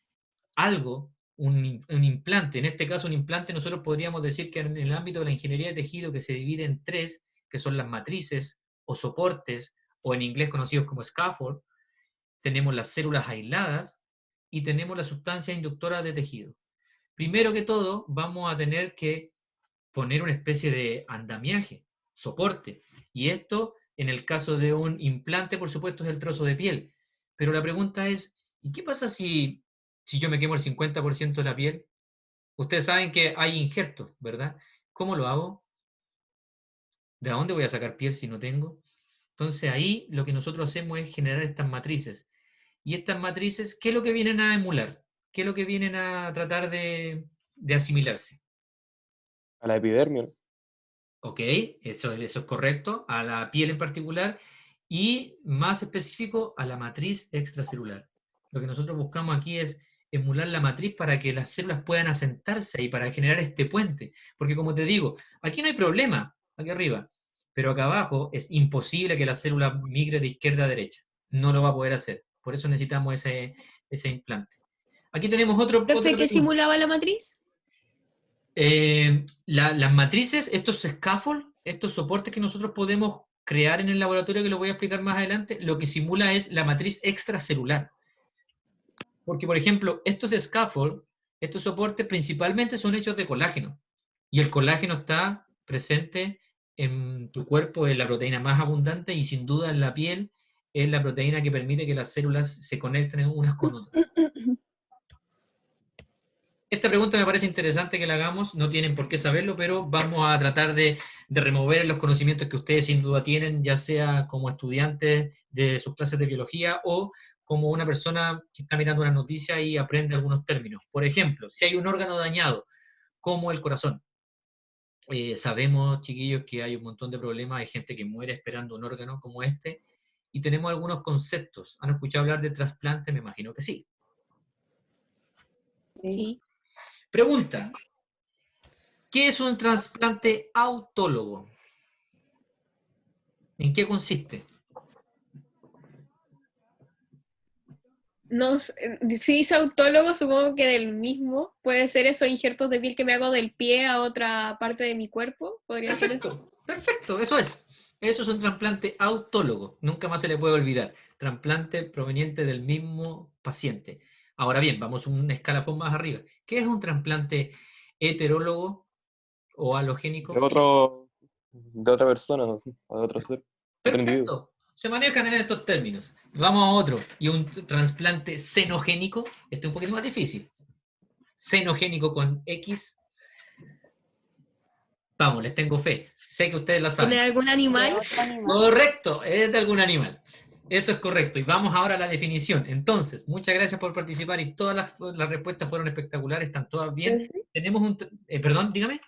Speaker 1: algo, un implante. En este caso, un implante, nosotros podríamos decir que en el ámbito de la ingeniería de tejido, que se divide en tres, que son las matrices o soportes, o en inglés conocidos como scaffold, tenemos las células aisladas y tenemos la sustancia inductora de tejido. Primero que todo, vamos a tener que poner una especie de andamiaje, soporte. Y esto, en el caso de un implante, por supuesto, es el trozo de piel. Pero la pregunta es, ¿y qué pasa si yo me quemo el 50% de la piel? Ustedes saben que hay injertos, ¿verdad? ¿Cómo lo hago? ¿De dónde voy a sacar piel si no tengo? Entonces ahí lo que nosotros hacemos es generar estas matrices. Y estas matrices, ¿qué es lo que vienen a emular? ¿Qué es lo que vienen a tratar de asimilarse?
Speaker 13: A la epidermia.
Speaker 1: Ok, eso es correcto, a la piel en particular, y más específico a la matriz extracelular. Lo que nosotros buscamos aquí es emular la matriz para que las células puedan asentarse y para generar este puente. Porque como te digo, aquí no hay problema, aquí arriba, pero acá abajo es imposible que la célula migre de izquierda a derecha. No lo va a poder hacer. Por eso necesitamos ese implante. Aquí tenemos otro
Speaker 2: Profe, ¿qué
Speaker 1: recurso.
Speaker 2: simulaba la matriz?
Speaker 1: Las matrices, estos scaffold, estos soportes que nosotros podemos crear en el laboratorio, que lo voy a explicar más adelante, lo que simula es la matriz extracelular. Porque, por ejemplo, estos scaffold, estos soportes principalmente son hechos de colágeno. Y el colágeno está presente en tu cuerpo, es la proteína más abundante y sin duda en la piel es la proteína que permite que las células se conecten unas con otras. Esta pregunta me parece interesante que la hagamos, no tienen por qué saberlo, pero vamos a tratar de remover los conocimientos que ustedes sin duda tienen, ya sea como estudiantes de sus clases de biología o como una persona que está mirando una noticia y aprende algunos términos. Por ejemplo, si hay un órgano dañado, como el corazón, sabemos, chiquillos, que hay un montón de problemas, hay gente que muere esperando un órgano como este, y tenemos algunos conceptos. ¿Han escuchado hablar de trasplante? Me imagino que sí.
Speaker 2: Sí.
Speaker 1: Pregunta, ¿qué es un trasplante autólogo? ¿En qué consiste?
Speaker 2: No, si es autólogo, supongo que del mismo. Puede ser esos injertos de piel que me hago del pie a otra parte de mi cuerpo. Podría ser eso.
Speaker 1: Perfecto, eso es. Eso es un trasplante autólogo. Nunca más se le puede olvidar. Trasplante proveniente del mismo paciente. Ahora bien, vamos un escalafón más arriba. ¿Qué es un trasplante heterólogo o halogénico?
Speaker 13: De otra persona, o de otro ser. Otro individuo.
Speaker 1: Perfecto. Se manejan en estos términos. Vamos a otro. Y un trasplante xenogénico. Este es un poquito más difícil. Xenogénico con X. Vamos, les tengo fe. Sé que ustedes la saben.
Speaker 2: ¿Tiene algún animal?
Speaker 1: Correcto, es de algún animal. Eso es correcto. Y vamos ahora a la definición. Entonces, muchas gracias por participar y todas las respuestas fueron espectaculares, están todas bien. Tenemos un... perdón, dígame.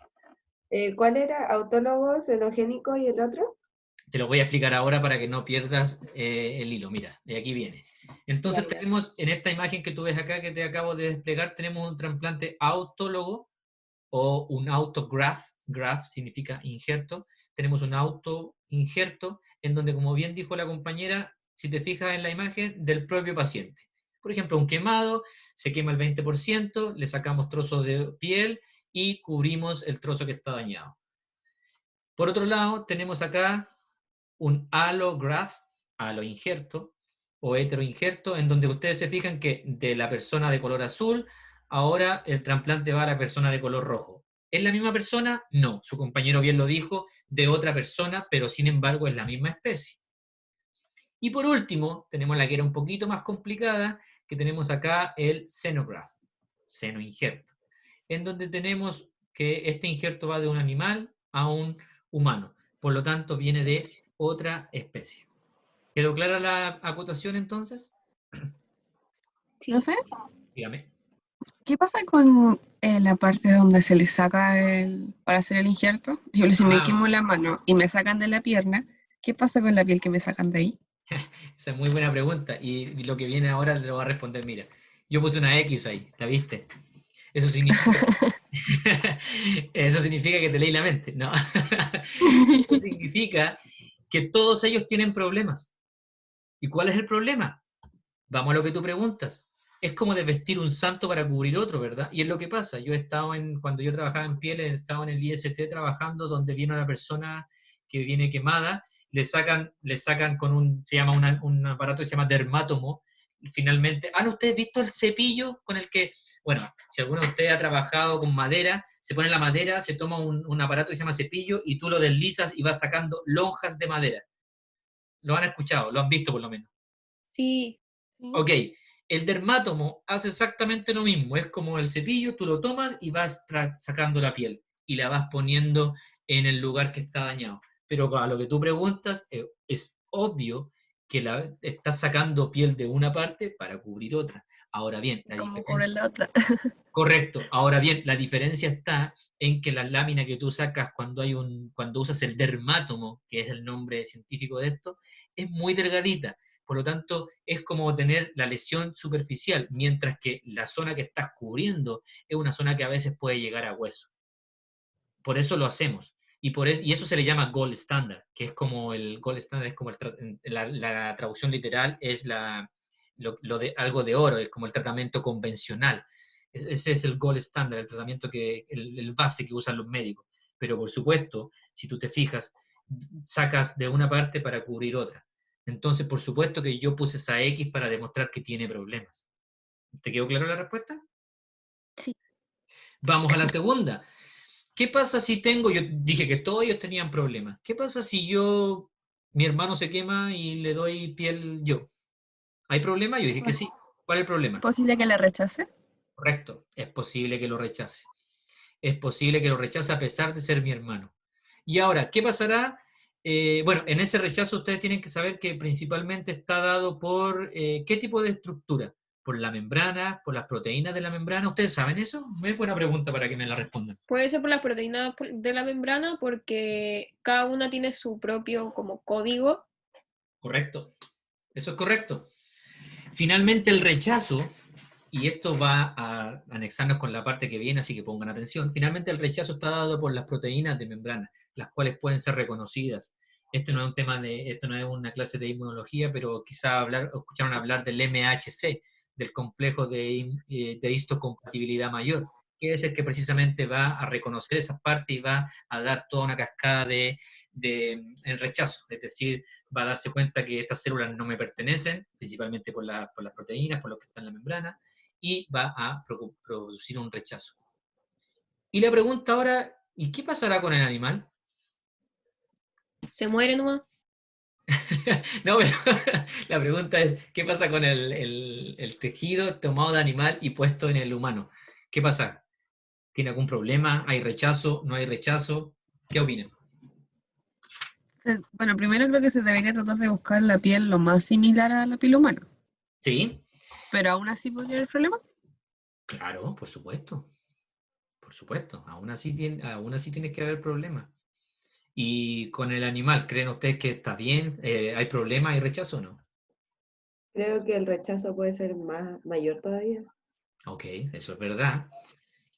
Speaker 4: ¿Cuál era? ¿Autólogo, xenogénico y el otro?
Speaker 1: Te lo voy a explicar ahora para que no pierdas el hilo. Mira, de aquí viene. Entonces tenemos, en esta imagen que tú ves acá, que te acabo de desplegar, tenemos un trasplante autólogo o un autograft. Graft significa injerto. Tenemos un autoinjerto en donde, como bien dijo la compañera, si te fijas en la imagen, del propio paciente. Por ejemplo, un quemado, se quema el 20%, le sacamos trozos de piel y cubrimos el trozo que está dañado. Por otro lado, tenemos acá un allograft, aloinjerto o heteroinjerto, en donde ustedes se fijan que de la persona de color azul, ahora el trasplante va a la persona de color rojo. ¿Es la misma persona? No, su compañero bien lo dijo, de otra persona, pero sin embargo es la misma especie. Y por último, tenemos la que era un poquito más complicada, que tenemos acá el xenograft, xenoinjerto, en donde tenemos que este injerto va de un animal a un humano, por lo tanto viene de otra especie. ¿Quedó clara la acotación entonces?
Speaker 14: ¿Profe?
Speaker 1: Dígame.
Speaker 14: ¿Qué pasa con la parte donde se le saca para hacer el injerto? Yo, si me quemo la mano y me sacan de la pierna, ¿qué pasa con la piel que me sacan de ahí?
Speaker 1: Esa es muy buena pregunta. Y lo que viene ahora lo va a responder, mira. Yo puse una X ahí, ¿la viste? Eso significa, eso significa que te leí la mente, ¿no? Eso significa que todos ellos tienen problemas. ¿Y cuál es el problema? Vamos a lo que tú preguntas. Es como de vestir un santo para cubrir otro, ¿verdad? Y es lo que pasa. Yo he estado cuando yo trabajaba en piel, he estado en el IST trabajando donde viene una persona que viene quemada, le sacan con se llama un aparato que se llama dermátomo, y finalmente, ¿han ustedes visto el cepillo con el que, bueno, si alguno de ustedes ha trabajado con madera, se pone la madera, se toma un aparato que se llama cepillo y tú lo deslizas y vas sacando lonjas de madera? ¿Lo han escuchado? ¿Lo han visto por lo menos?
Speaker 2: Sí.
Speaker 1: Ok, el dermátomo hace exactamente lo mismo, es como el cepillo, tú lo tomas y vas sacando la piel y la vas poniendo en el lugar que está dañado. Pero a lo que tú preguntas, es obvio que estás sacando piel de una parte para cubrir otra. Ahora bien,
Speaker 14: ¿Cómo cubre la otra?
Speaker 1: correcto. Ahora bien, la diferencia está en que la lámina que tú sacas cuando usas el dermátomo, que es el nombre científico de esto, es muy delgadita. Por lo tanto, es como tener la lesión superficial, mientras que la zona que estás cubriendo es una zona que a veces puede llegar a hueso. Por eso lo hacemos. Y eso se le llama gold standard, que es como el gold standard, es como la traducción literal es algo de oro, es como el tratamiento convencional. Ese es el gold standard, el tratamiento el base que usan los médicos. Pero por supuesto, si tú te fijas, sacas de una parte para cubrir otra. Entonces, por supuesto que yo puse esa X para demostrar que tiene problemas. ¿Te quedó clara la respuesta?
Speaker 14: Sí.
Speaker 1: Vamos a la segunda. ¿Qué pasa si yo dije que todos ellos tenían problemas? ¿Qué pasa si mi hermano se quema y le doy piel yo? ¿Hay problema? Yo dije que sí. ¿Cuál es el problema?
Speaker 14: ¿Posible que le rechace?
Speaker 1: Correcto, es posible que lo rechace. Es posible que lo rechace a pesar de ser mi hermano. Y ahora, ¿qué pasará? Bueno, en ese rechazo ustedes tienen que saber que principalmente está dado por ¿qué tipo de estructura? ¿Por la membrana? ¿Por las proteínas de la membrana? ¿Ustedes saben eso? Es buena pregunta para que me la respondan.
Speaker 2: Puede ser por las proteínas de la membrana porque cada una tiene su propio como código.
Speaker 1: Correcto, eso es correcto. Finalmente el rechazo, y esto va a anexarnos con la parte que viene, así que pongan atención, finalmente el rechazo está dado por las proteínas de membrana, las cuales pueden ser reconocidas. Esto no es una clase de inmunología, pero quizá escucharon hablar del MHC, del complejo de histocompatibilidad mayor, que es el que precisamente va a reconocer esas partes y va a dar toda una cascada en rechazo, es decir, va a darse cuenta que estas células no me pertenecen, principalmente por las proteínas, por lo que está en la membrana, y va a producir un rechazo. Y la pregunta ahora, ¿y qué pasará con el animal?
Speaker 2: Se muere nomás.
Speaker 1: No, pero la pregunta es, ¿qué pasa con el tejido tomado de animal y puesto en el humano? ¿Qué pasa? ¿Tiene algún problema? ¿Hay rechazo? ¿No hay rechazo? ¿Qué opinan?
Speaker 14: Bueno, primero creo que se debería tratar de buscar la piel lo más similar a la piel humana.
Speaker 1: Sí.
Speaker 14: ¿Pero aún así podría haber problema?
Speaker 1: Claro, por supuesto. Por supuesto. Aún así tiene que haber problemas. Y con el animal, ¿creen ustedes que está bien? ¿Hay problema? ¿Hay rechazo o no?
Speaker 4: Creo que el rechazo puede ser mayor todavía.
Speaker 1: Ok, eso es verdad.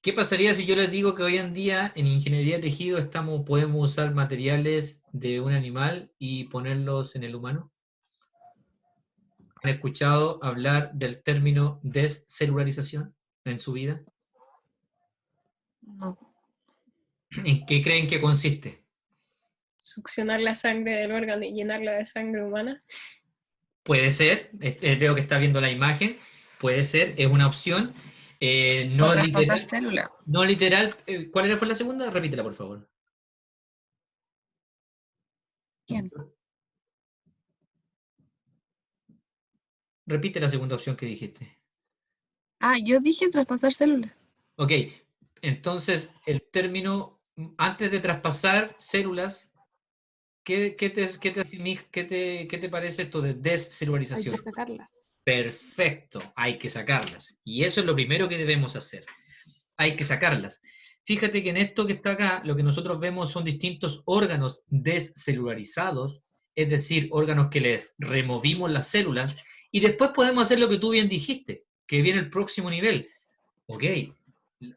Speaker 1: ¿Qué pasaría si yo les digo que hoy en día en ingeniería de tejido podemos usar materiales de un animal y ponerlos en el humano? ¿Han escuchado hablar del término descelularización en su vida?
Speaker 14: No.
Speaker 1: ¿En qué creen que consiste?
Speaker 2: Succionar la sangre del órgano y llenarla de sangre humana.
Speaker 1: Puede ser, veo que está viendo la imagen, puede ser, es una opción. No
Speaker 14: O traspasar
Speaker 1: literal,
Speaker 14: célula.
Speaker 1: no literal. ¿Cuál fue la segunda? Repítela, por favor.
Speaker 14: ¿Quién?
Speaker 1: Repite la segunda opción que dijiste.
Speaker 14: Ah, yo dije traspasar células.
Speaker 1: Ok, entonces el término, antes de traspasar células, ¿qué te parece esto de
Speaker 15: Hay
Speaker 1: descelularización?
Speaker 15: que sacarlas.
Speaker 1: Perfecto, hay que sacarlas. Y eso es lo primero que debemos hacer. Hay que sacarlas. Fíjate que en esto que está acá, lo que nosotros vemos son distintos órganos descelularizados es decir, órganos que les removimos las células, y después podemos hacer lo que tú bien dijiste, que viene el próximo nivel. Ok,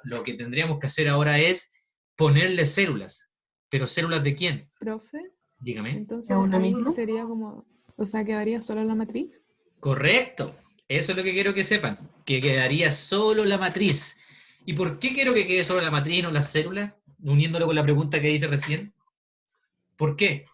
Speaker 1: lo que tendríamos que hacer ahora es ponerle células. ¿Pero células de quién?
Speaker 15: Profe,
Speaker 1: Dígame.
Speaker 15: entonces
Speaker 14: ¿Es uno
Speaker 15: ahí
Speaker 14: mismo?
Speaker 15: sería como, o sea, quedaría solo la matriz.
Speaker 1: Correcto. Eso es lo que quiero que sepan, que quedaría solo la matriz. ¿Y por qué quiero que quede solo la matriz y no las células? Uniéndolo con la pregunta que hice recién. ¿Por qué?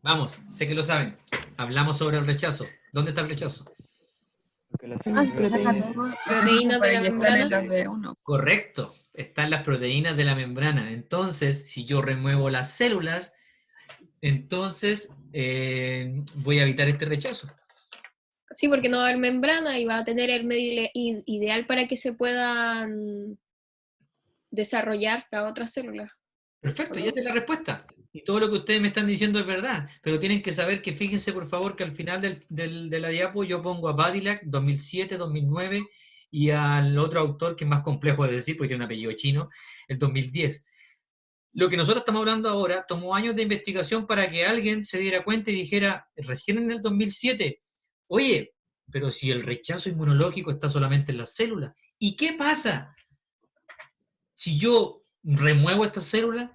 Speaker 1: Vamos, sé que lo saben. Hablamos sobre el rechazo. ¿Dónde está el rechazo?
Speaker 14: Ah, se saca todo.
Speaker 2: Proteínas de la
Speaker 14: membrana.
Speaker 1: Correcto. Están las proteínas de la membrana. Entonces, si yo remuevo las células, entonces voy a evitar este rechazo.
Speaker 2: Sí, porque no va a haber membrana y va a tener el medio ideal para que se puedan desarrollar las otras células.
Speaker 1: Perfecto, y esa es la respuesta. Y todo lo que ustedes me están diciendo es verdad, pero tienen que saber que fíjense por favor que al final de la diapo yo pongo a Badilac 2007, 2009 y al otro autor que es más complejo de decir porque tiene un apellido chino, el 2010. Lo que nosotros estamos hablando ahora tomó años de investigación para que alguien se diera cuenta y dijera, recién en el 2007, oye, pero si el rechazo inmunológico está solamente en las células, ¿y qué pasa si yo remuevo estas células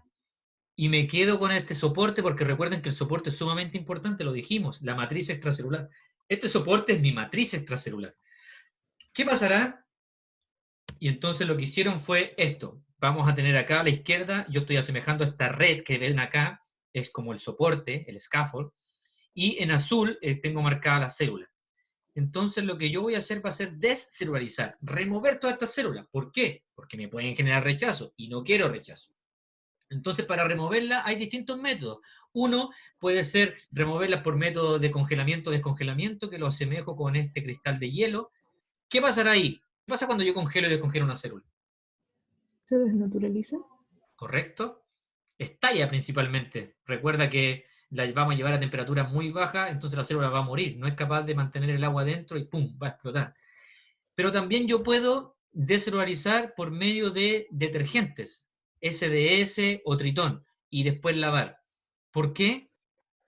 Speaker 1: y me quedo con este soporte? Porque recuerden que el soporte es sumamente importante, lo dijimos, la matriz extracelular. Este soporte es mi matriz extracelular. ¿Qué pasará? Y entonces lo que hicieron fue esto. Vamos a tener acá a la izquierda, yo estoy asemejando a esta red que ven acá, es como el soporte, el scaffold, y en azul tengo marcada la célula. Entonces lo que yo voy a hacer va a ser descelularizar, remover todas estas células. ¿Por qué? Porque me pueden generar rechazo, y no quiero rechazo. Entonces, para removerla hay distintos métodos. Uno puede ser removerla por método de congelamiento o descongelamiento, que lo asemejo con este cristal de hielo. ¿Qué pasará ahí? ¿Qué pasa cuando yo congelo y descongelo una célula?
Speaker 15: ¿Se desnaturaliza?
Speaker 1: ¿Correcto? Estalla principalmente. Recuerda que la vamos a llevar a temperatura muy baja, entonces la célula va a morir. No es capaz de mantener el agua dentro y ¡pum! Va a explotar. Pero también yo puedo descelularizar por medio de detergentes, SDS o Tritón, y después lavar. ¿Por qué?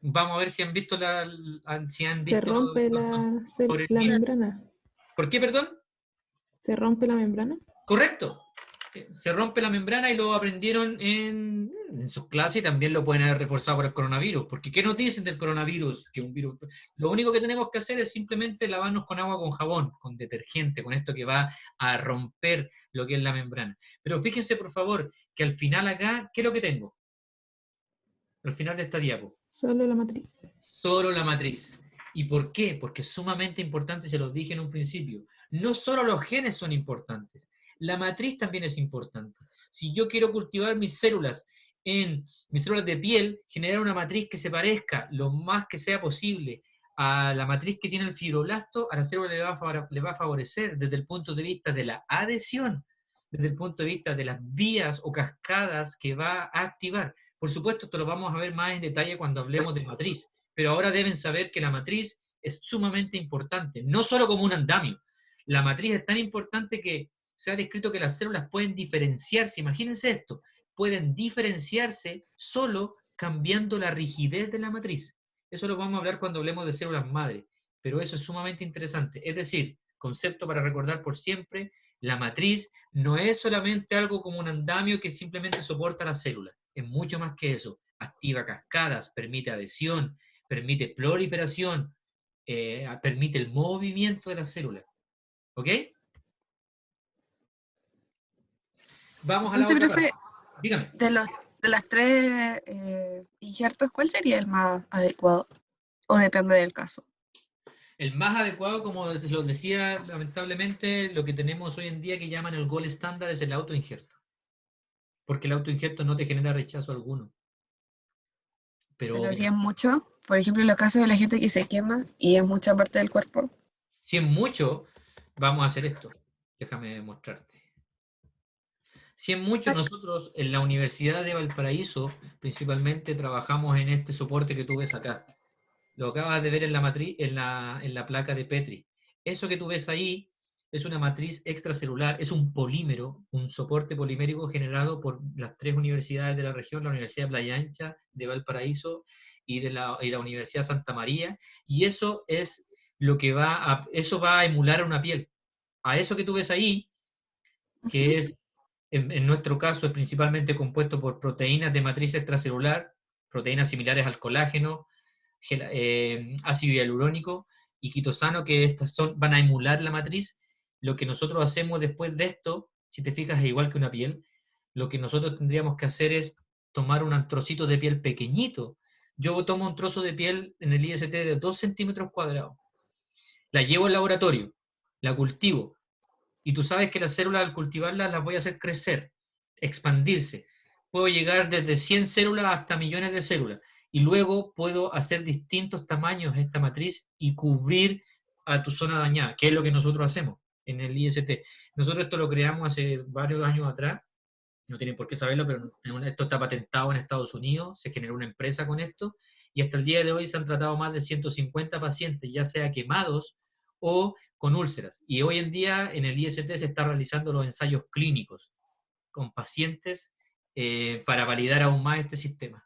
Speaker 1: Vamos a ver si han visto
Speaker 15: Se rompe la membrana.
Speaker 1: ¿Por qué, perdón?
Speaker 15: ¿Se rompe la membrana?
Speaker 1: Correcto. Se rompe la membrana y lo aprendieron en sus clases y también lo pueden haber reforzado por el coronavirus. Porque ¿qué nos dicen del coronavirus? Que un virus. Lo único que tenemos que hacer es simplemente lavarnos con agua con jabón, con detergente, con esto que va a romper lo que es la membrana. Pero fíjense, por favor, que al final acá, ¿qué es lo que tengo? Al final de esta diapo.
Speaker 15: Solo la matriz.
Speaker 1: Solo la matriz. ¿Y por qué? Porque es sumamente importante, se los dije en un principio. No solo los genes son importantes, la matriz también es importante. Si yo quiero cultivar mis células de piel, generar una matriz que se parezca lo más que sea posible a la matriz que tiene el fibroblasto, a la célula le va a favorecer desde el punto de vista de la adhesión, desde el punto de vista de las vías o cascadas que va a activar. Por supuesto, esto lo vamos a ver más en detalle cuando hablemos de matriz, pero ahora deben saber que la matriz es sumamente importante, no solo como un andamio. La matriz es tan importante que se ha descrito que las células pueden diferenciarse, imagínense esto, pueden diferenciarse solo cambiando la rigidez de la matriz. Eso lo vamos a hablar cuando hablemos de células madre, pero eso es sumamente interesante. Es decir, concepto para recordar por siempre, la matriz no es solamente algo como un andamio que simplemente soporta la célula, es mucho más que eso. Activa cascadas, permite adhesión, permite proliferación, permite el movimiento de la célula. ¿Ok? Vamos a la otra parte. Dígame.
Speaker 14: De las tres injertos, ¿cuál sería el más adecuado? ¿O depende del caso?
Speaker 1: El más adecuado, como les decía, lamentablemente, lo que tenemos hoy en día que llaman el gold estándar es el autoinjerto. Porque el autoinjerto no te genera rechazo alguno.
Speaker 14: Pero si es mucho, por ejemplo, en los casos de la gente que se quema y es mucha parte del cuerpo.
Speaker 1: Si es mucho, vamos a hacer esto. Déjame mostrarte. Si es mucho, nosotros en la Universidad de Valparaíso principalmente trabajamos en este soporte que tú ves acá. Lo acabas de ver en la matriz, en la placa de Petri. Eso que tú ves ahí es una matriz extracelular, es un polímero, un soporte polimérico generado por las 3 universidades de la región, la Universidad de Playa Ancha, de Valparaíso y la Universidad Santa María, y eso es lo que eso va a emular una piel. A eso que tú ves ahí, que es, en nuestro caso, es principalmente compuesto por proteínas de matriz extracelular, proteínas similares al colágeno, ácido hialurónico y quitosano, que estas van a emular la matriz. Lo que nosotros hacemos después de esto, si te fijas, es igual que una piel. Lo que nosotros tendríamos que hacer es tomar un trocito de piel pequeñito. Yo tomo un trozo de piel en el IST de 2 centímetros cuadrados. La llevo al laboratorio, la cultivo. Y tú sabes que las células, al cultivarlas, las voy a hacer crecer, expandirse. Puedo llegar desde 100 células hasta millones de células. Y luego puedo hacer distintos tamaños esta matriz y cubrir a tu zona dañada, que es lo que nosotros hacemos en el IST. Nosotros esto lo creamos hace varios años atrás, no tienen por qué saberlo, pero esto está patentado en Estados Unidos, se generó una empresa con esto, y hasta el día de hoy se han tratado más de 150 pacientes, ya sea quemados o con úlceras. Y hoy en día en el IST se están realizando los ensayos clínicos con pacientes para validar aún más este sistema.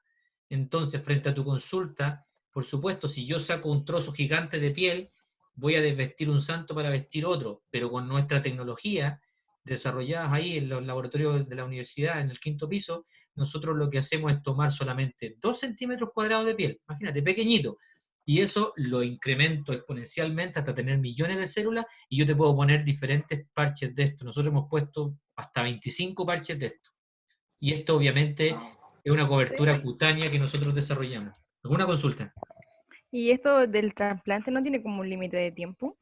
Speaker 1: Entonces, frente a tu consulta, por supuesto, si yo saco un trozo gigante de piel, voy a desvestir un santo para vestir otro, pero con nuestra tecnología, desarrolladas ahí en los laboratorios de la universidad, en el 5º piso, nosotros lo que hacemos es tomar solamente 2 centímetros cuadrados de piel, imagínate, pequeñito, y eso lo incremento exponencialmente hasta tener millones de células, y yo te puedo poner diferentes parches de esto. Nosotros hemos puesto hasta 25 parches de esto. Y esto obviamente es una cobertura cutánea que nosotros desarrollamos. ¿Alguna consulta?
Speaker 16: ¿Y esto del trasplante no tiene como un límite de tiempo?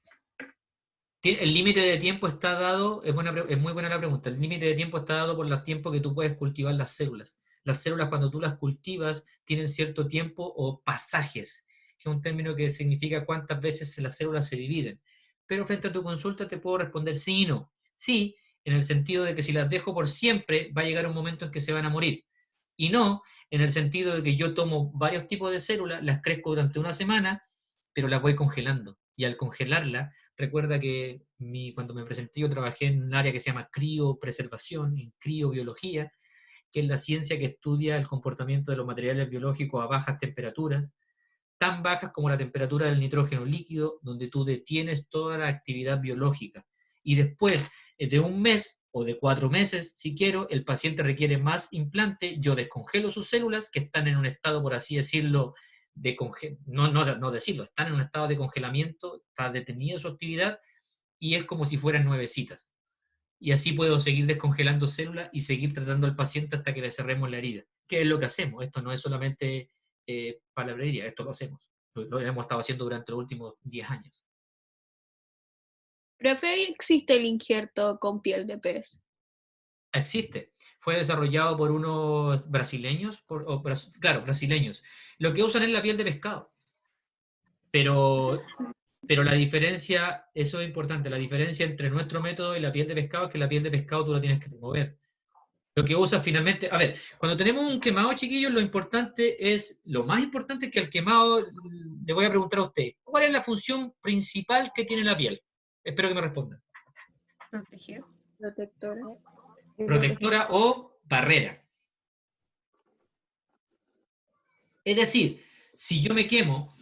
Speaker 1: El límite de tiempo está dado, es muy buena la pregunta, el límite de tiempo está dado por el tiempo que tú puedes cultivar las células. Las células, cuando tú las cultivas, tienen cierto tiempo o pasajes, que es un término que significa cuántas veces las células se dividen. Pero frente a tu consulta te puedo responder sí y no. Sí, en el sentido de que si las dejo por siempre, va a llegar un momento en que se van a morir. Y no, en el sentido de que yo tomo varios tipos de células, las crezco durante una semana, pero las voy congelando. Y al congelarla, recuerda que cuando me presenté yo trabajé en un área que se llama criopreservación, en criobiología, que es la ciencia que estudia el comportamiento de los materiales biológicos a bajas temperaturas, tan bajas como la temperatura del nitrógeno líquido, donde tú detienes toda la actividad biológica. Y después de un mes o de 4 meses, si quiero, el paciente requiere más implante, yo descongelo sus células que están en un estado, por así decirlo, no decirlo, están en un estado de congelamiento, está detenida su actividad y es como si fueran nuevecitas. Y así puedo seguir descongelando células y seguir tratando al paciente hasta que le cerremos la herida. ¿Qué es lo que hacemos? Esto no es solamente palabrería, esto lo hacemos. Lo hemos estado haciendo durante los últimos 10 años.
Speaker 2: ¿Profe, existe el injerto con piel de pez?
Speaker 1: Existe. Fue desarrollado por unos brasileños, brasileños. Lo que usan es la piel de pescado. Pero la diferencia, eso es importante, la diferencia entre nuestro método y la piel de pescado es que la piel de pescado tú la tienes que remover. Lo que usa finalmente, a ver, cuando tenemos un quemado, chiquillos, lo más importante es que al quemado, le voy a preguntar a usted, ¿cuál es la función principal que tiene la piel? Espero que me respondan.
Speaker 8: Proteger.
Speaker 2: Protectora.
Speaker 1: Protectora o barrera. Es decir, si yo me quemo,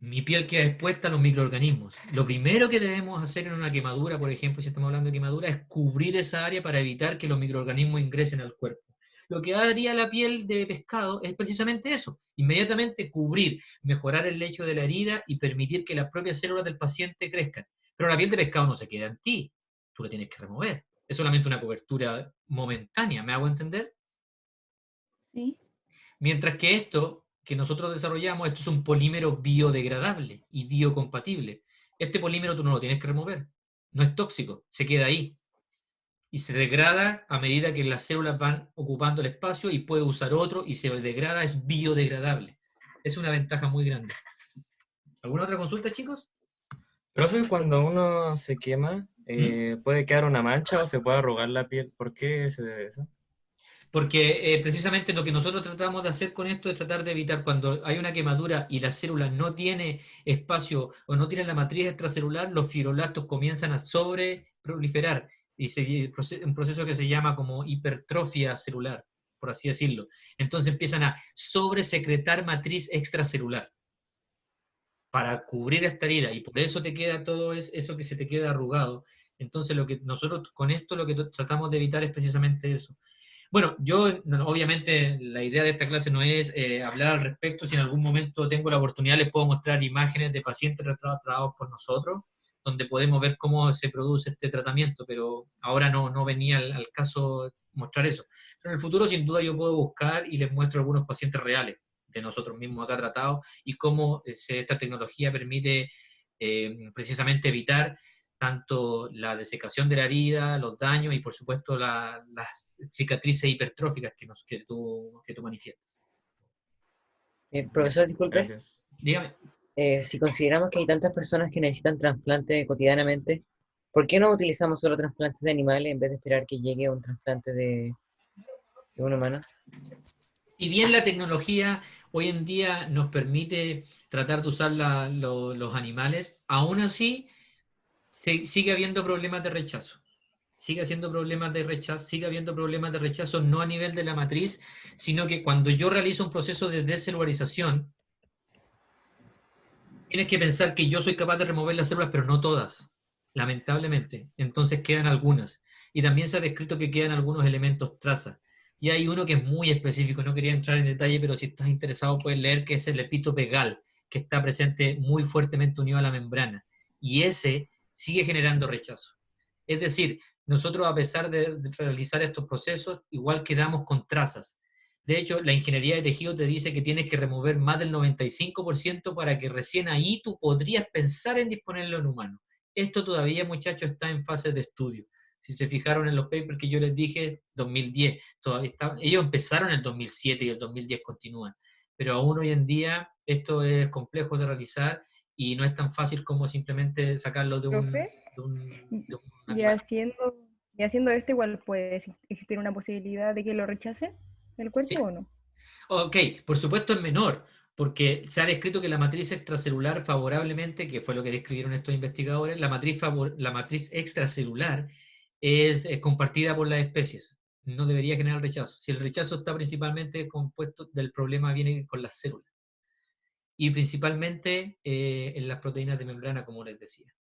Speaker 1: mi piel queda expuesta a los microorganismos. Lo primero que debemos hacer en una quemadura, por ejemplo, si estamos hablando de quemadura, es cubrir esa área para evitar que los microorganismos ingresen al cuerpo. Lo que haría la piel de pescado es precisamente eso, inmediatamente cubrir, mejorar el lecho de la herida y permitir que las propias células del paciente crezcan. Pero la piel de pescado no se queda en ti, tú la tienes que remover. Es solamente una cobertura momentánea, ¿me hago entender?
Speaker 8: Sí.
Speaker 1: Mientras que esto que nosotros desarrollamos, esto es un polímero biodegradable y biocompatible. Este polímero tú no lo tienes que remover, no es tóxico, se queda ahí. Y se degrada a medida que las células van ocupando el espacio y puede usar otro y se degrada, es biodegradable. Es una ventaja muy grande. ¿Alguna otra consulta, chicos?
Speaker 17: Profe, cuando uno se quema, ¿puede quedar una mancha o se puede arrugar la piel? ¿Por qué se debe eso?
Speaker 1: porque precisamente lo que nosotros tratamos de hacer con esto es tratar de evitar cuando hay una quemadura y la célula no tiene espacio o no tiene la matriz extracelular, los fibroblastos comienzan a sobreproliferar y un proceso que se llama como hipertrofia celular, por así decirlo. Entonces empiezan a sobresecretar matriz extracelular para cubrir esta herida, y por eso te queda todo eso que se te queda arrugado. Entonces lo que nosotros con esto lo que tratamos de evitar es precisamente eso. Bueno, yo obviamente la idea de esta clase no es hablar al respecto. Si en algún momento tengo la oportunidad les puedo mostrar imágenes de pacientes tratados por nosotros, donde podemos ver cómo se produce este tratamiento, pero ahora no venía al caso mostrar eso. Pero en el futuro sin duda yo puedo buscar y les muestro algunos pacientes reales de nosotros mismos acá tratados y cómo esta tecnología permite precisamente evitar tanto la desecación de la herida, los daños y por supuesto las cicatrices hipertróficas que tú manifiestas.
Speaker 10: Profesor, disculpe.
Speaker 1: Gracias. Dígame.
Speaker 10: Si consideramos que hay tantas personas que necesitan trasplante cotidianamente, ¿por qué no utilizamos solo trasplantes de animales en vez de esperar que llegue un trasplante de un humano?
Speaker 1: Si bien la tecnología hoy en día nos permite tratar de usar los animales, aún así sigue habiendo problemas de rechazo. Sigue habiendo problemas de rechazo no a nivel de la matriz, sino que cuando yo realizo un proceso de descelularización, tienes que pensar que yo soy capaz de remover las células, pero no todas, lamentablemente. Entonces quedan algunas. Y también se ha descrito que quedan algunos elementos traza. Y hay uno que es muy específico, no quería entrar en detalle, pero si estás interesado puedes leer, que es el epitopegal, que está presente muy fuertemente unido a la membrana. Y ese sigue generando rechazo. Es decir, nosotros a pesar de realizar estos procesos, igual quedamos con trazas. De hecho, la ingeniería de tejido te dice que tienes que remover más del 95% para que recién ahí tú podrías pensar en disponerlo en humano. Esto todavía, muchachos, está en fase de estudio. Si se fijaron en los papers que yo les dije, 2010, todavía ellos empezaron en el 2007 y el 2010 continúan. Pero aún hoy en día esto es complejo de realizar y no es tan fácil como simplemente sacarlo de
Speaker 16: y haciendo esto igual puede existir una posibilidad de que lo rechace el cuerpo, ¿sí, o no?
Speaker 1: Ok, por supuesto es menor, porque se ha descrito que la matriz extracelular favorablemente, que fue lo que describieron estos investigadores, la matriz extracelular es compartida por las especies. No debería generar rechazo. Si el rechazo está principalmente compuesto del problema viene con las células. Y principalmente en las proteínas de membrana, como les decía.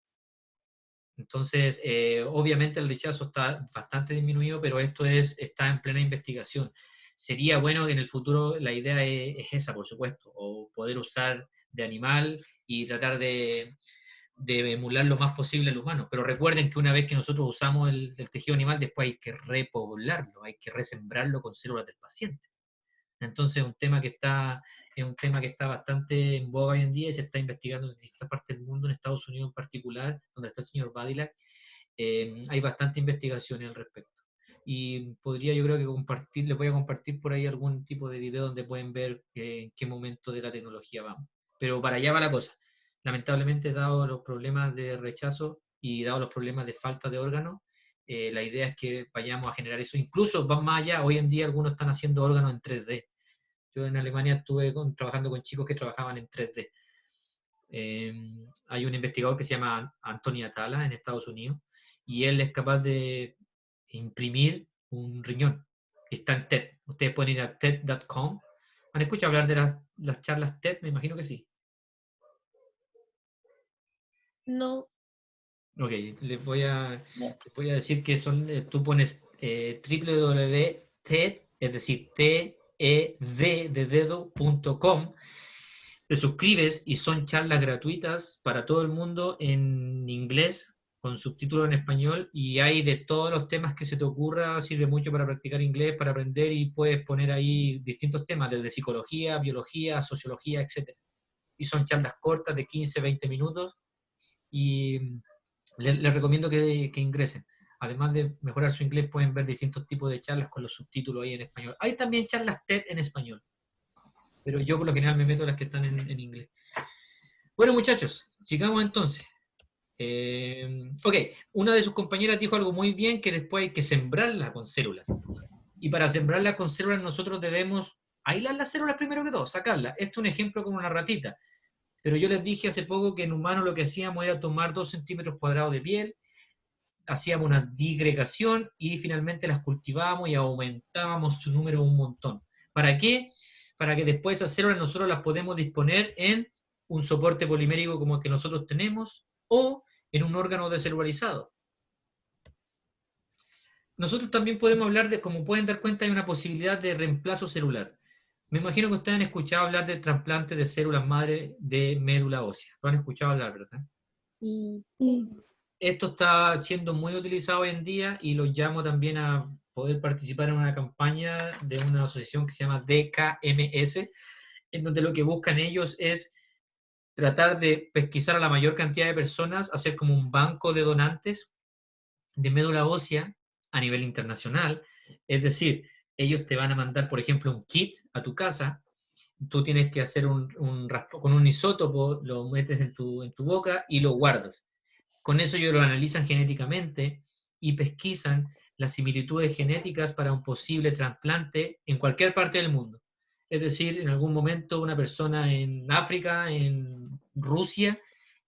Speaker 1: Entonces, obviamente el rechazo está bastante disminuido, pero esto está en plena investigación. Sería bueno que en el futuro la idea es esa, por supuesto, o poder usar de animal y tratar de emular lo más posible al humano. Pero recuerden que una vez que nosotros usamos el tejido animal, después hay que repoblarlo, hay que resembrarlo con células del paciente. Entonces es un tema que está bastante en boga hoy en día y se está investigando en distintas partes del mundo, en Estados Unidos en particular, donde está el señor Badilak. Hay bastante investigación al respecto. Y yo creo que les voy a compartir por ahí algún tipo de video donde pueden ver en qué momento de la tecnología vamos. Pero para allá va la cosa. Lamentablemente, dado los problemas de rechazo y dado los problemas de falta de órganos, la idea es que vayamos a generar eso. Incluso van más allá, hoy en día algunos están haciendo órganos en 3D. Yo en Alemania estuve trabajando con chicos que trabajaban en 3D. Hay un investigador que se llama Anthony Atala en Estados Unidos y él es capaz de imprimir un riñón. Está en TED. Ustedes pueden ir a TED.com. ¿Han escuchado hablar de las charlas TED? Me imagino que sí.
Speaker 2: No.
Speaker 1: Ok, les voy a decir que tú pones www.TED, es decir, TED.com, te suscribes y son charlas gratuitas para todo el mundo en inglés, con subtítulos en español, y hay de todos los temas que se te ocurra, sirve mucho para practicar inglés, para aprender, y puedes poner ahí distintos temas, desde psicología, biología, sociología, etc. Y son charlas cortas de 15, 20 minutos, y les recomiendo que ingresen. Además de mejorar su inglés, pueden ver distintos tipos de charlas con los subtítulos ahí en español. Hay también charlas TED en español, pero yo por lo general me meto a las que están en inglés. Bueno, muchachos, sigamos entonces. Ok, una de sus compañeras dijo algo muy bien, que después hay que sembrarla con células. Y para sembrarlas con células nosotros debemos aislar las células primero que todo, sacarlas. Esto es un ejemplo como una ratita. Pero yo les dije hace poco que en humanos lo que hacíamos era tomar 2 centímetros cuadrados de piel, hacíamos una digregación y finalmente las cultivábamos y aumentábamos su número un montón. ¿Para qué? Para que después esas células nosotros las podemos disponer en un soporte polimérico como el que nosotros tenemos o en un órgano descelularizado. Nosotros también podemos hablar de, como pueden dar cuenta, hay una posibilidad de reemplazo celular. Me imagino que ustedes han escuchado hablar de trasplante de células madre de médula ósea. Lo han escuchado hablar, ¿verdad?
Speaker 16: Sí.
Speaker 1: Esto está siendo muy utilizado hoy en día y los llamo también a poder participar en una campaña de una asociación que se llama DKMS, en donde lo que buscan ellos es tratar de pesquisar a la mayor cantidad de personas, hacer como un banco de donantes de médula ósea a nivel internacional. Es decir, ellos te van a mandar, por ejemplo, un kit a tu casa, tú tienes que hacer con un isótopo, lo metes en tu boca y lo guardas. Con eso ellos lo analizan genéticamente y pesquisan las similitudes genéticas para un posible trasplante en cualquier parte del mundo. Es decir, en algún momento una persona en África, en Rusia,